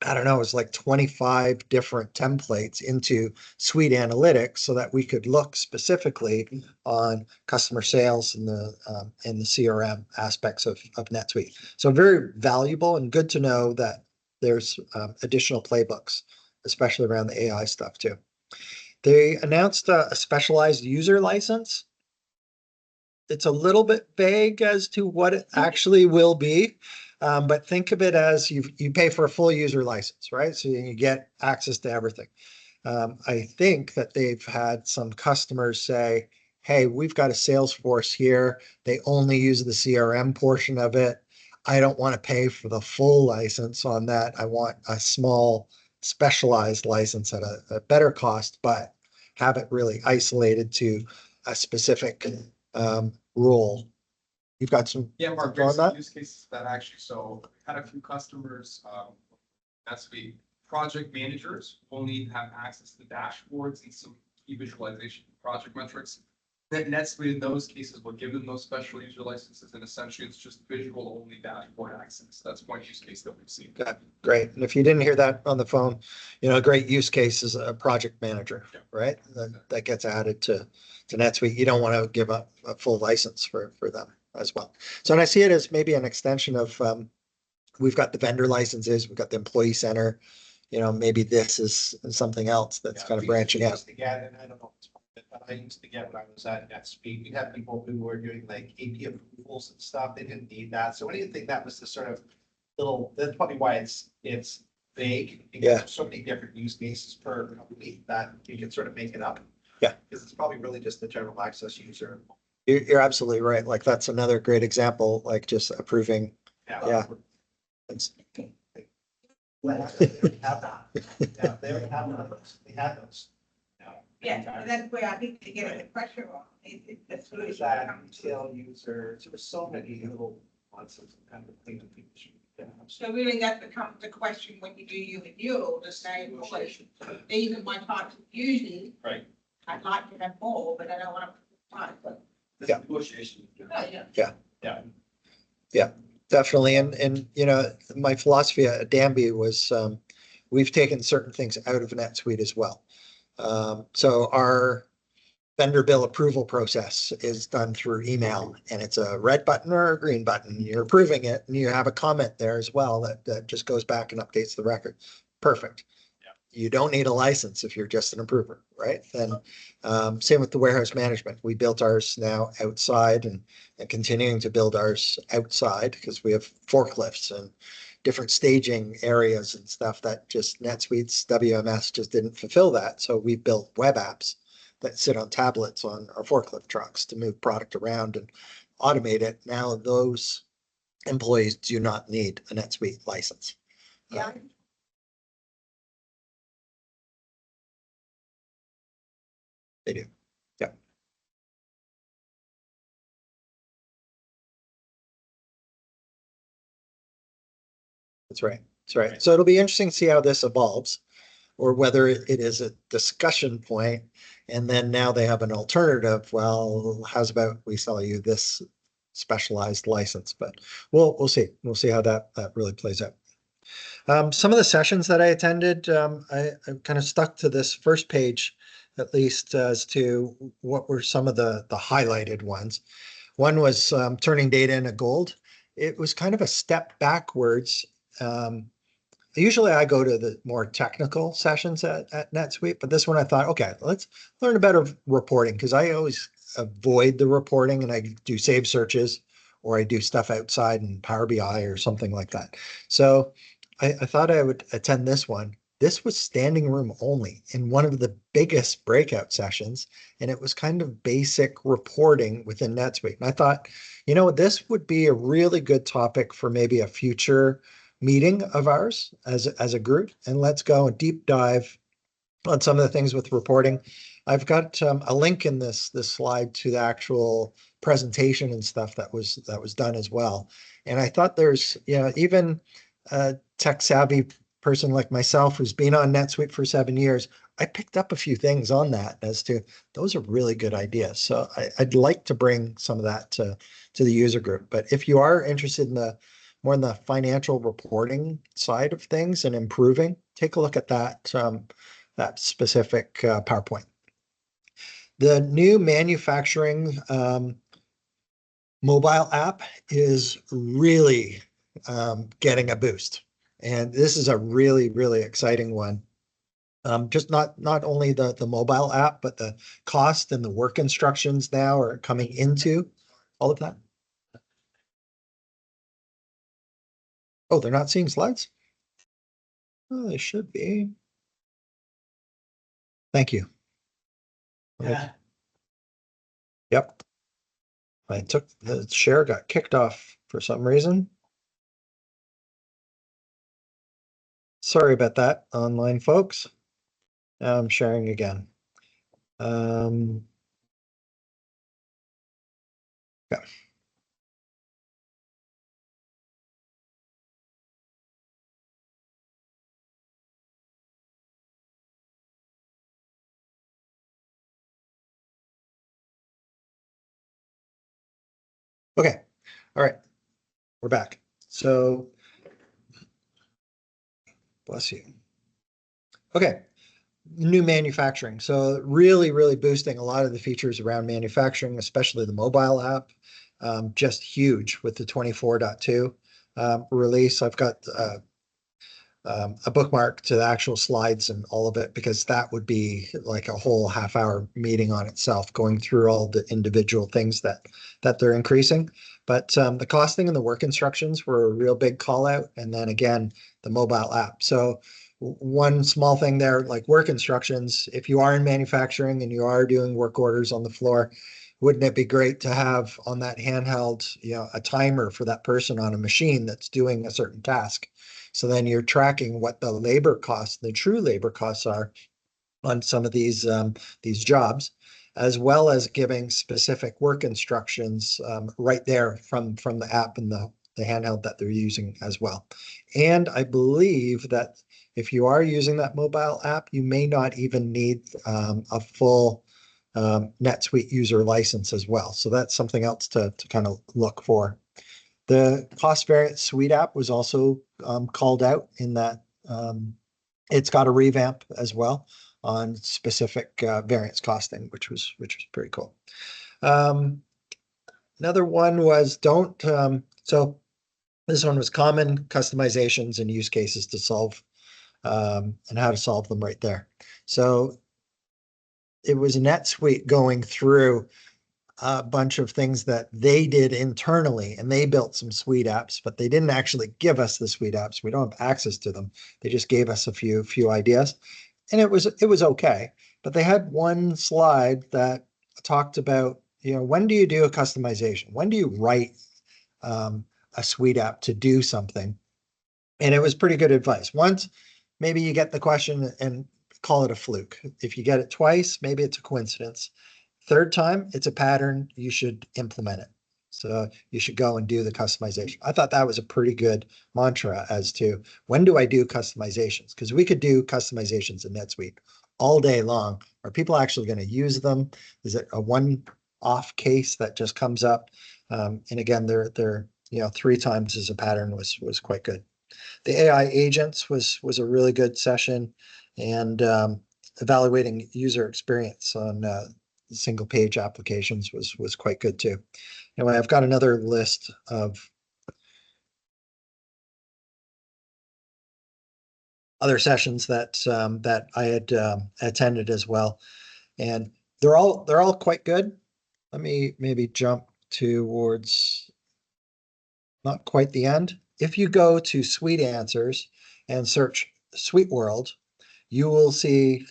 I don't know, it was like 25 different templates into Suite Analytics so that we could look specifically on customer sales and the CRM aspects of NetSuite. So very valuable and good to know that there's additional playbooks, especially around the AI stuff too. They announced a specialized user license. It's a little bit vague as to what it actually will be. But think of it as you pay for a full user license, right? So you get access to everything. I think that they've had some customers say, hey, we've got a Salesforce here. They only use the CRM portion of it. I don't want to pay for the full license on that. I want a small specialized license at a better cost, but have it really isolated to a specific role. You've got some. Yeah, Mark, info on there's some that? use cases that actually, so we had a few customers, that's the project managers only have access to dashboards and some key visualization project metrics. That NetSuite in those cases will give them those special user licenses, and essentially it's just visual only dashboard access. That's one use case that we've seen. Okay, great. And if you didn't hear that on the phone, a great use case is a project manager, right? That gets added to NetSuite. You don't want to give up a full license for them as well. So, and I see it as maybe an extension of, we've got the vendor licenses, we've got the employee center. Maybe this is something else that's kind of branching out. Used to get, and I don't know, but I used to get when I was at NetSuite, we had people who were doing like AP approvals and stuff. They didn't need that. So anything that was the sort of little, that's probably why it's vague. Because Yeah. there's so many different use cases per company that you can sort of make it up. Yeah. Because it's probably really just the general access user. You're absolutely right. Like that's another great example, like just approving. Yeah. It's- They have that. Yeah, they already have those. They had those. Yeah, and that's where I think they get the pressure on, the There's solution. that retail user, so there's so many little nuances and kind of things that people should. So really that becomes the question when you do your renewal, to say, well, these are my types of using. Right. I'd like to have more, but I don't want to type, but. Yeah. Negotiation. Yeah, definitely. And my philosophy at Danby was, we've taken certain things out of NetSuite as well. So our vendor bill approval process is done through email, and it's a red button or a green button. You're approving it, and you have a comment there as well that just goes back and updates the record. Perfect. You don't need a license if you're just an approver, right? Then same with the warehouse management. We built ours now outside and continuing to build ours outside because we have forklifts and different staging areas and stuff that just NetSuite's WMS just didn't fulfill that. So we built web apps that sit on tablets on our forklift trucks to move product around and automate it. Now those employees do not need a NetSuite license. Yeah. They do. Yeah. That's right. That's right. So it'll be interesting to see how this evolves, or whether it is a discussion point, and then now they have an alternative. Well, how's about we sell you this specialized license? But we'll see. We'll see how that really plays out. Some of the sessions that I attended, I kind of stuck to this first page, at least as to what were some of the highlighted ones. One was turning data into gold. It was kind of a step backwards. Usually I go to the more technical sessions at NetSuite, but this one I thought, okay, let's learn about reporting, because I always avoid the reporting and I do save searches or I do stuff outside in Power BI or something like that. So I thought I would attend this one. This was standing room only in one of the biggest breakout sessions, and it was kind of basic reporting within NetSuite. And I thought, this would be a really good topic for maybe a future meeting of ours as a group, and let's go and deep dive on some of the things with reporting. I've got a link in this slide to the actual presentation and stuff that was done as well. And I thought there's even a tech savvy person like myself who's been on NetSuite for 7 years, I picked up a few things on that as to those are really good ideas. So I'd like to bring some of that to the user group. But if you are interested in more in the financial reporting side of things and improving, take a look at that specific PowerPoint. The new manufacturing mobile app is really getting a boost. And this is a really, really exciting one. Just not only the mobile app, but the cost and the work instructions now are coming into all of that. Oh, they're not seeing slides? Oh, they should be. Thank you. Yeah. Yep. I took the share got kicked off for some reason. Sorry about that, online folks. Now I'm sharing again. Yeah. Okay, all right, we're back. So, bless you. Okay, new manufacturing. So really, really boosting a lot of the features around manufacturing, especially the mobile app. Just huge with the 24.2 release. I've got a bookmark to the actual slides and all of it, because that would be like a whole half-hour meeting on itself, going through all the individual things that they're increasing. But the costing and the work instructions were a real big call out. And then again, the mobile app. So one small thing there, like work instructions, if you are in manufacturing and you are doing work orders on the floor, wouldn't it be great to have on that handheld, a timer for that person on a machine that's doing a certain task? So then you're tracking what the labor costs, the true labor costs are on some of these jobs, as well as giving specific work instructions right there from the app and the handheld that they're using as well. And I believe that if you are using that mobile app, you may not even need a full NetSuite user license as well. So that's something else to kind of look for. The cost variance suite app was also called out in that it's got a revamp as well on specific variance costing, which was pretty cool. Another one was so this one was common customizations and use cases to solve and how to solve them right there. So it was NetSuite going through a bunch of things that they did internally, and they built some suite apps, but they didn't actually give us the suite apps. We don't have access to them. They just gave us a few ideas, and it was okay. But they had one slide that talked about, when do you do a customization? When do you write a suite app to do something? And it was pretty good advice. Once, maybe you get the question and call it a fluke. If you get it twice, maybe it's a coincidence. Third time, it's a pattern, you should implement it. So you should go and do the customization. I thought that was a pretty good mantra as to when do I do customizations? Because we could do customizations in NetSuite all day long. Are people actually going to use them? Is it a one-off case that just comes up? And again, they're 3 times as a pattern was quite good. The AI agents was a really good session, and evaluating user experience on single page applications was quite good too. Anyway, I've got another list of other sessions that I had attended as well, and they're all quite good. Let me maybe jump towards not quite the end. If you go to Suite Answers and search Suite World, you will see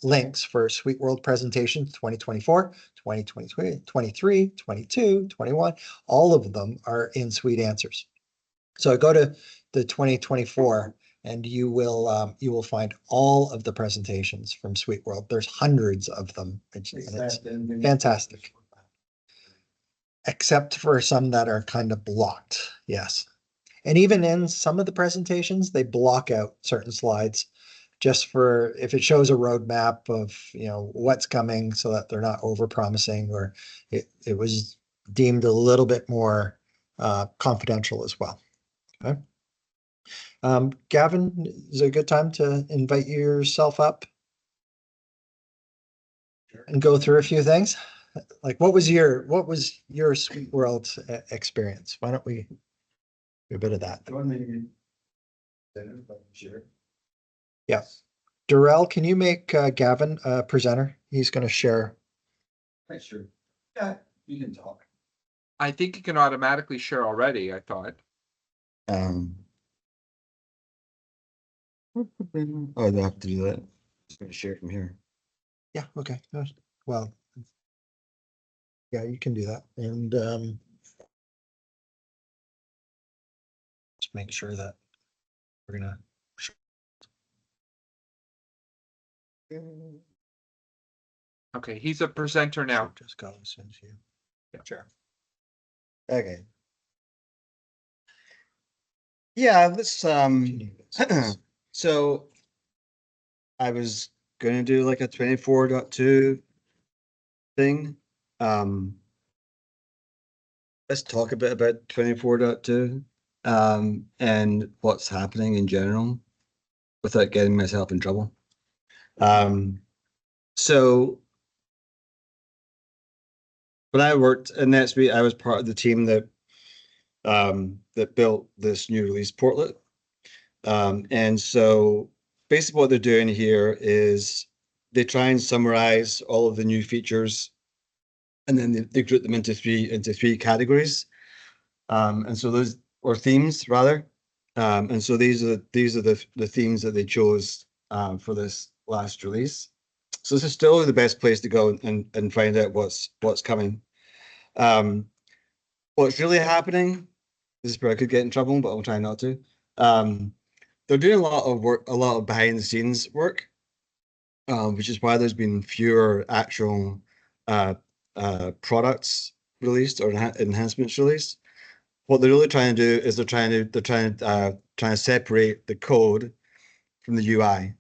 links for Suite World presentations 2024, 2023, 23, 22, 21. All of them are in Suite Answers. So go to the 2024 and you will find all of the presentations from Suite World. There's hundreds of them. It's fantastic. Except for some that are kind of blocked. Yes. And even in some of the presentations, they block out certain slides just for if it shows a roadmap of what's coming, so that they're not over promising, or it was deemed a little bit more confidential as well. Okay. Gavin, is it a good time to invite yourself up and go through a few things? Like what was your Suite World experience? Why don't we do a bit of that? Sure. Yeah. Darrell, can you make Gavin a presenter? He's going to share. Sure. Yeah, you can talk. I think you can automatically share already, I thought. Oh, I have to do that. Just gonna share from here. Yeah, okay. Well, yeah, you can do that. And just make sure that we're gonna Okay, he's a presenter now. Just go since you. Yeah. Sure. Okay. Yeah, let's so I was gonna do like a 24.2 thing. Let's talk a bit about 24.2 and what's happening in general without getting myself in trouble. So when I worked in NetSuite, I was part of the team that built this new release portlet. And so basically what they're doing here is they try and summarize all of the new features, and then they group them into three categories. And so those, or themes rather. And so these are the themes that they chose for this last release. So this is still the best place to go and find out what's coming. What's really happening, this is where I could get in trouble, but I'll try not to. They're doing a lot of work, a lot of behind the scenes work, which is why there's been fewer actual products released or enhancements released. What they're really trying to do is they're trying to separate the code from the UI.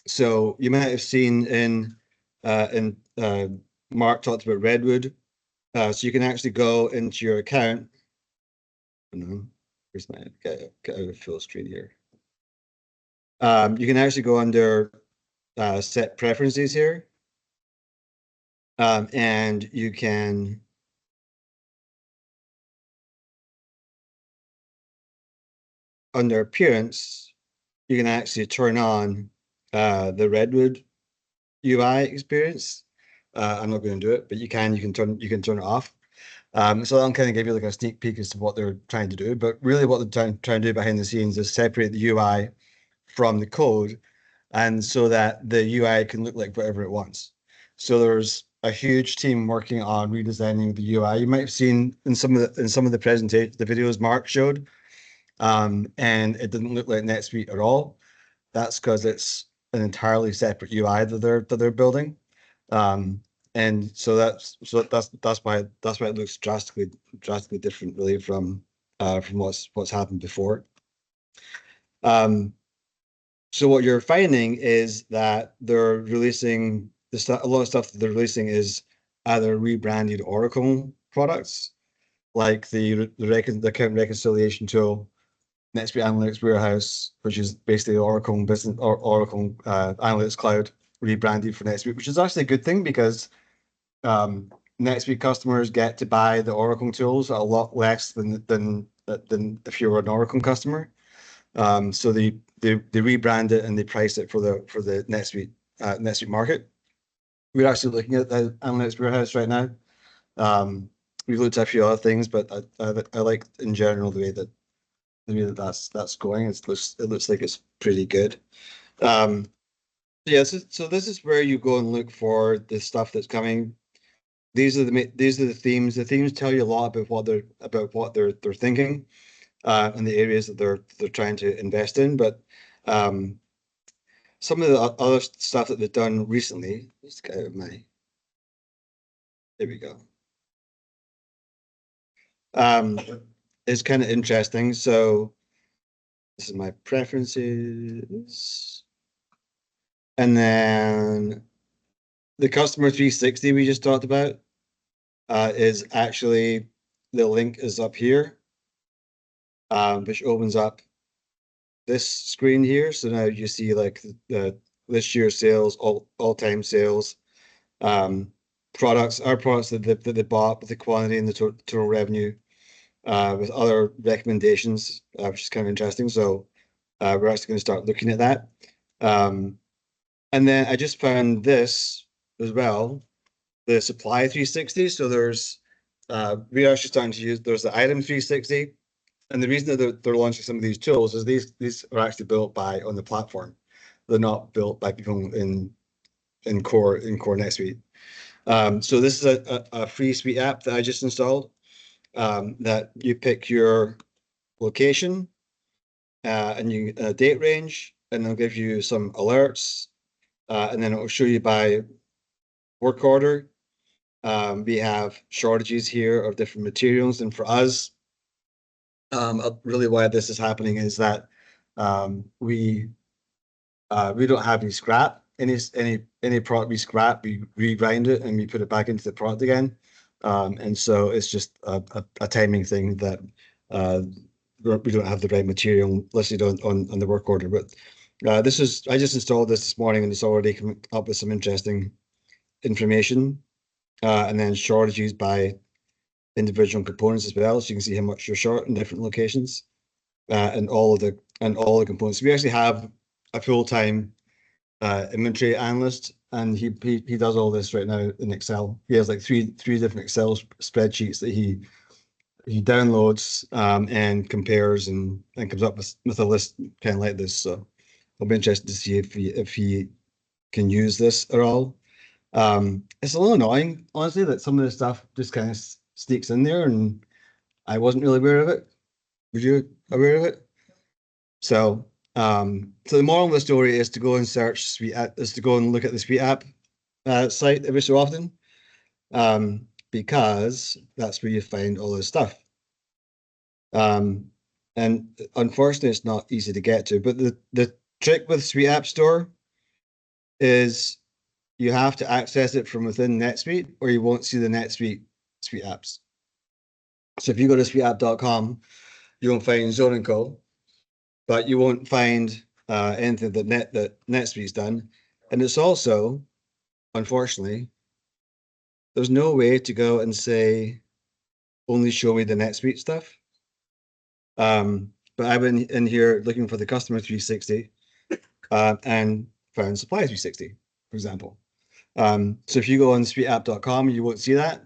So you might have seen in Mark talked about Redwood. So you can actually go into your account. Where's my get out of full screen here? You can actually go under set preferences here. And you can under appearance, you can actually turn on the Redwood UI experience. I'm not going to do it, but you can turn it off. So I'll kind of give you like a sneak peek as to what they're trying to do. But really, what they're trying to do behind the scenes is separate the UI from the code, and so that the UI can look like whatever it wants. So there's a huge team working on redesigning the UI. You might have seen in some of the presentation, the videos Mark showed, and it didn't look like NetSuite at all. That's because it's an entirely separate UI that they're building. And so that's why it looks drastically different really from what's happened before. So what you're finding is that they're releasing a lot of stuff that they're releasing is either rebranded Oracle products, like the account reconciliation tool, NetSuite Analytics Warehouse, which is basically Oracle Business or Oracle Analytics Cloud rebranded for NetSuite, which is actually a good thing because NetSuite customers get to buy the Oracle tools a lot less than if you were an Oracle customer. So they rebrand it and they price it for the NetSuite market. We're actually looking at the Analytics Warehouse right now. We've looked at a few other things, but I like in general the way that that's going. It looks like it's pretty good. Yeah, so this is where you go and look for the stuff that's coming. These are the themes. The themes tell you a lot about what they're thinking, and the areas that they're trying to invest in. But some of the other stuff that they've done recently. Let's get out of my. There we go. Is kind of interesting. So this is my preferences. And then the customer 360 we just talked about is actually the link is up here, which opens up this screen here. So now you see like the this year's sales, all-time sales, products, our products that they bought with the quantity and the total revenue, with other recommendations, which is kind of interesting. So we're actually going to start looking at that. And then I just found this as well, the supply 360. So there's we're actually starting to use there's the item 360. And the reason that they're launching some of these tools is these are actually built on the platform. They're not built by people in core NetSuite. So this is a free suite app that I just installed, that you pick your location and you date range, and they'll give you some alerts and then it will show you by work order. We have shortages here of different materials, and for us, really why this is happening is that we don't have any scrap, any product we scrap, we regrind it and we put it back into the product again. And so it's just a timing thing that we don't have the right material listed on the work order. But I just installed this morning and it's already come up with some interesting information. And then shortages by individual components as well, so you can see how much you're short in different locations, and all the components. We actually have a full-time inventory analyst, and he does all this right now in Excel. He has like three different Excel spreadsheets that he downloads and compares and comes up with a list kind of like this. So I'll be interested to see if he can use this at all. It's a little annoying, honestly, that some of the stuff just kind of sneaks in there, and I wasn't really aware of it. Were you aware of it? So, so the moral of the story is to go and search Suite app, is to go and look at the Suite app site every so often, because that's where you find all this stuff. And unfortunately, it's not easy to get to. But the trick with Suite App Store is you have to access it from within NetSuite, or you won't see the NetSuite Suite apps. So if you go to suiteapp.com, you won't find Zone & Co, but you won't find anything that NetSuite's done. And it's also, unfortunately, there's no way to go and say, only show me the NetSuite stuff. But I've been in here looking for the Customer 360 and found Supply 360, for example. So if you go on suiteapp.com, you won't see that.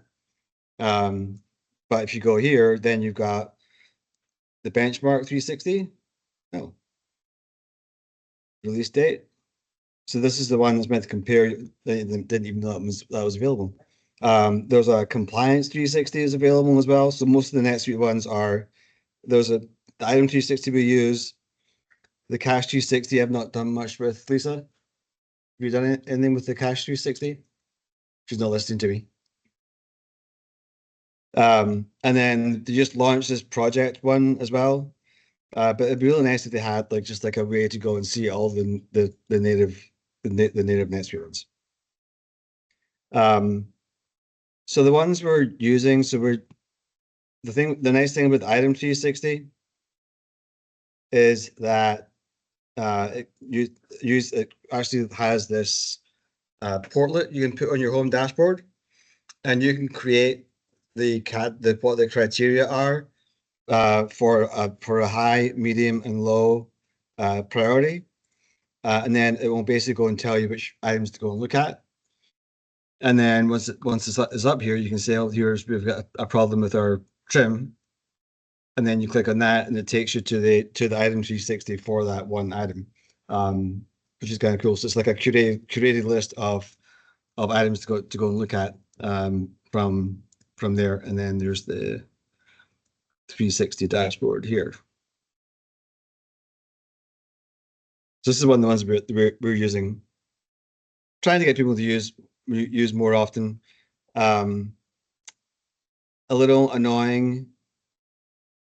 But if you go here, then you've got the benchmark 360. No. Release date. So this is the one that's meant to compare. They didn't even know that was available. There's a compliance 360 is available as well. So most of the NetSuite ones are, there's the item 360 we use. The cache 360 I've not done much with. Lisa, have you done anything with the cache 360? She's not listening to me. And then they just launched this project one as well. But it'd be really nice if they had like just like a way to go and see all the native NetSuite ones. So the ones we're using, the nice thing with item 360 is that it actually has this portlet you can put on your home dashboard, and you can create what the criteria are for a high, medium, and low priority, and then it will basically go and tell you which items to go and look at. And then once it's up here, you can say, "Oh, we've got a problem with our trim," and then you click on that, and it takes you to the item 360 for that one item, which is kind of cool. So it's like a curated list of items to go and look at from there, and then there's the 360 dashboard here. So this is one of the ones we're using, trying to get people to use more often. A little annoying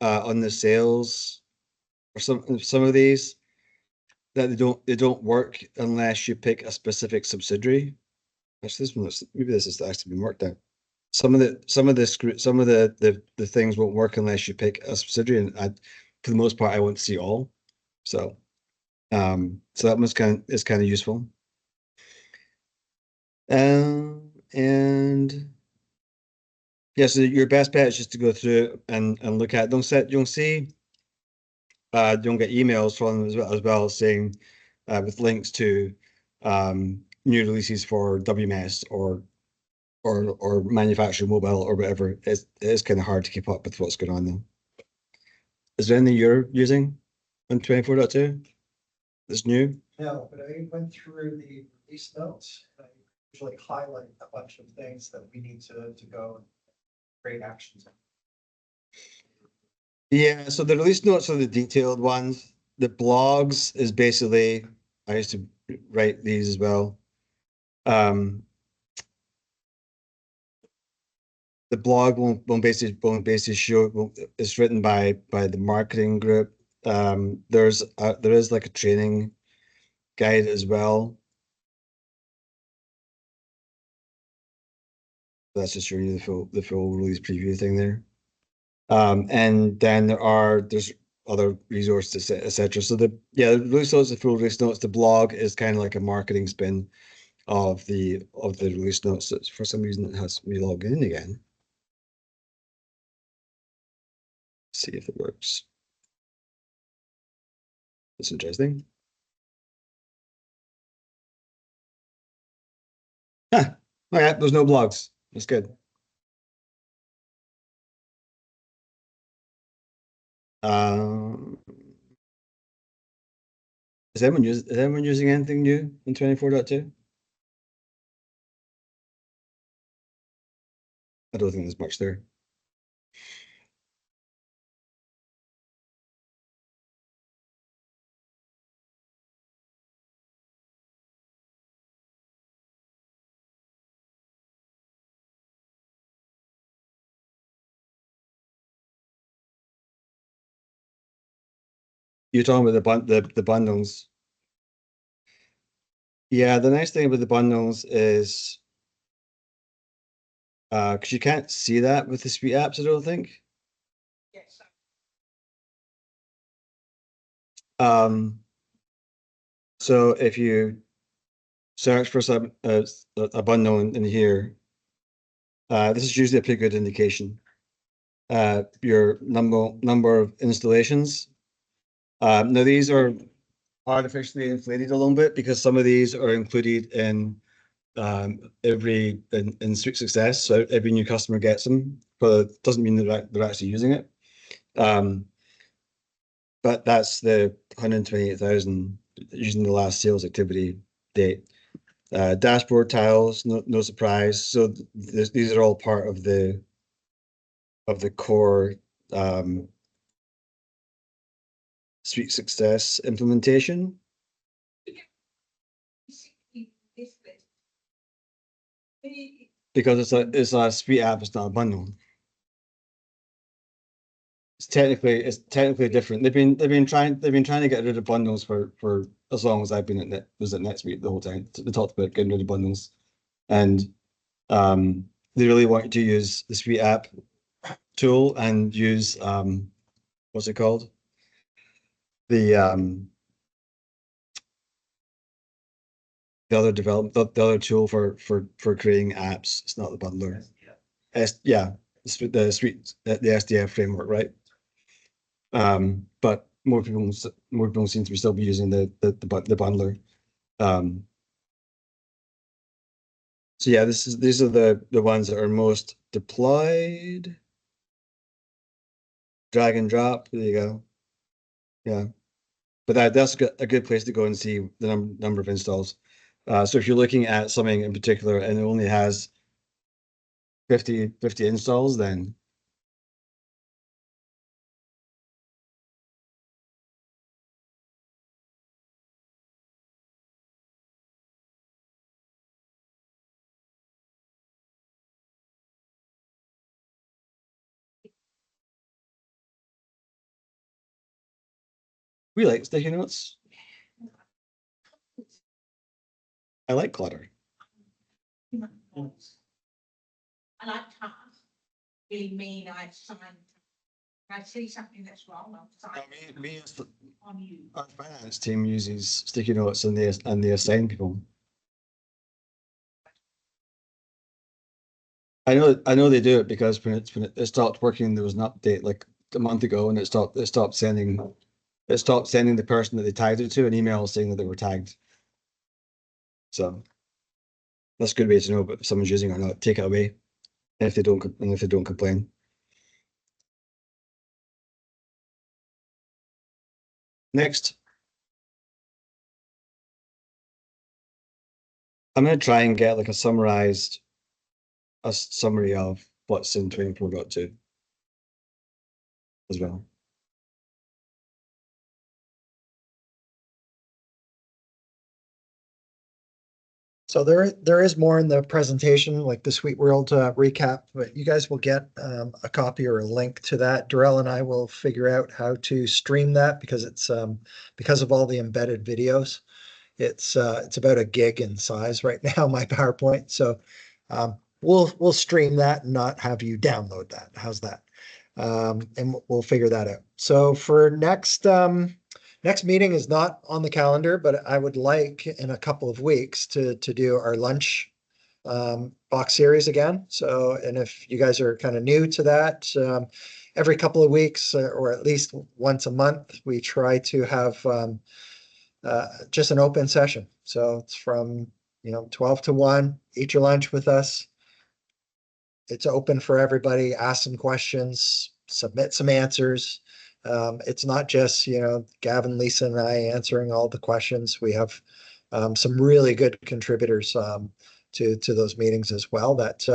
on the sales or some of these, that they don't work unless you pick a specific subsidiary. Actually, maybe this has actually been worked out. Some of the things won't work unless you pick a subsidiary, and for the most part, I won't see all. So that was kind of useful. And yeah, so your best bet is just to go through and look at. You'll see. You'll get emails from them as well saying with links to new releases for WMS or manufacturer mobile or whatever. It is kind of hard to keep up with what's going on though. Is there anything you're using on 24.2 that's new? No, but I went through the release notes. I usually highlight a bunch of things that we need to go and create actions on. Yeah, so the release notes are the detailed ones. The blogs is basically, I used to write these as well. Um, the blog won't basically show, it's written by the marketing group. There is like a training guide as well. That's just showing you the full release preview thing there. And then there's other resources, etc. So the release notes, the full release notes, the blog is kind of like a marketing spin of the release notes. So for some reason it has me log in again. See if it works. That's interesting. Huh. All right, there's no blogs. That's good. Um, is anyone using anything new in 24.2? I don't think there's much there. You're talking about the bundles. Yeah, the nice thing about the bundles is because you can't see that with the Suite apps, I don't think. Yes. So if you search for a bundle in here, this is usually a pretty good indication. Your number of installations. Now these are artificially inflated a little bit because some of these are included in in Suite Success, so every new customer gets them, but it doesn't mean they're actually using it. But that's the 128,000 using the last sales activity date. Dashboard tiles, no surprise. So these are all part of the core Suite Success implementation. Because it's a Suite app, it's not a bundle. It's technically different. They've been trying to get rid of bundles for as long as I've been at NetSuite the whole time. They talked about getting rid of bundles, and they really want to use the Suite app tool and use what's it called? The the other tool for creating apps. It's not the bundler. Yeah, the Suite the SDF framework, right? But more people seem to be still be using the bundler. So yeah, these are the ones that are most deployed. Drag and drop. There you go. Yeah, but that's a good place to go and see the number of installs. So if you're looking at something in particular and it only has 50 installs, then we like sticky notes. I like clutter. I like tasks. Really mean I sign. I see something that's wrong, I'll sign on you. Our finance team uses sticky notes and they assign people. I know they do it because when it stopped working, there was an update like a month ago, and it stopped sending the person that they tagged it to an email saying that they were tagged. So that's a good way to know if someone's using it or not. Take it away if they don't complain. Next, I'm going to try and get like a summary of what's in 24.2 as well. So there is more in the presentation, like the Sweet World recap, but you guys will get a copy or a link to that. Darrell and I will figure out how to stream that because it's because of all the embedded videos. It's about a gig in size right now, my PowerPoint. So we'll stream that and not have you download that. How's that? And we'll figure that out. So for next meeting is not on the calendar, but I would like in a couple of weeks to do our lunch box series again. So, and if you guys are kind of new to that, every couple of weeks or at least once a month, we try to have just an open session. So it's from 12 to 1, eat your lunch with us. It's open for everybody. Ask some questions, submit some answers. It's not just, Gavin, Lisa, and I answering all the questions. We have some really good contributors to those meetings as well that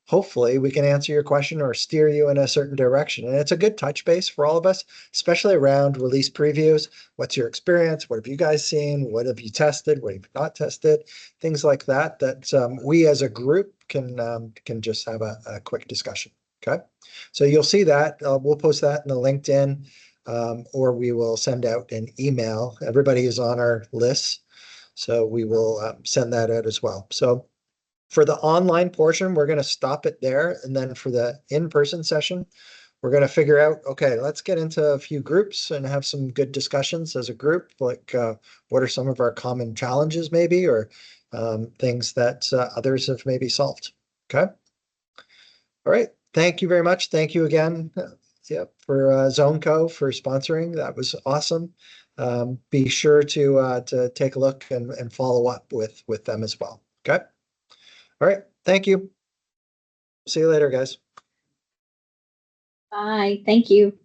hopefully we can answer your question or steer you in a certain direction. And it's a good touch base for all of us, especially around release previews. What's your experience? What have you guys seen? What have you tested? What have you not tested? Things like that, we as a group can just have a quick discussion. Okay. So you'll see that. We'll post that in the LinkedIn or we will send out an email. Everybody is on our list. So we will send that out as well. So for the online portion, we're going to stop it there. And then for the in-person session, we're going to figure out, okay, let's get into a few groups and have some good discussions as a group. Like what are some of our common challenges maybe, or things that others have maybe solved. Okay. All right. Thank you very much. Thank you again. For ZoneCo for sponsoring. That was awesome. Be sure to take a look and follow up with them as well. Okay. All right. Thank you. See you later, guys. Bye. Thank you.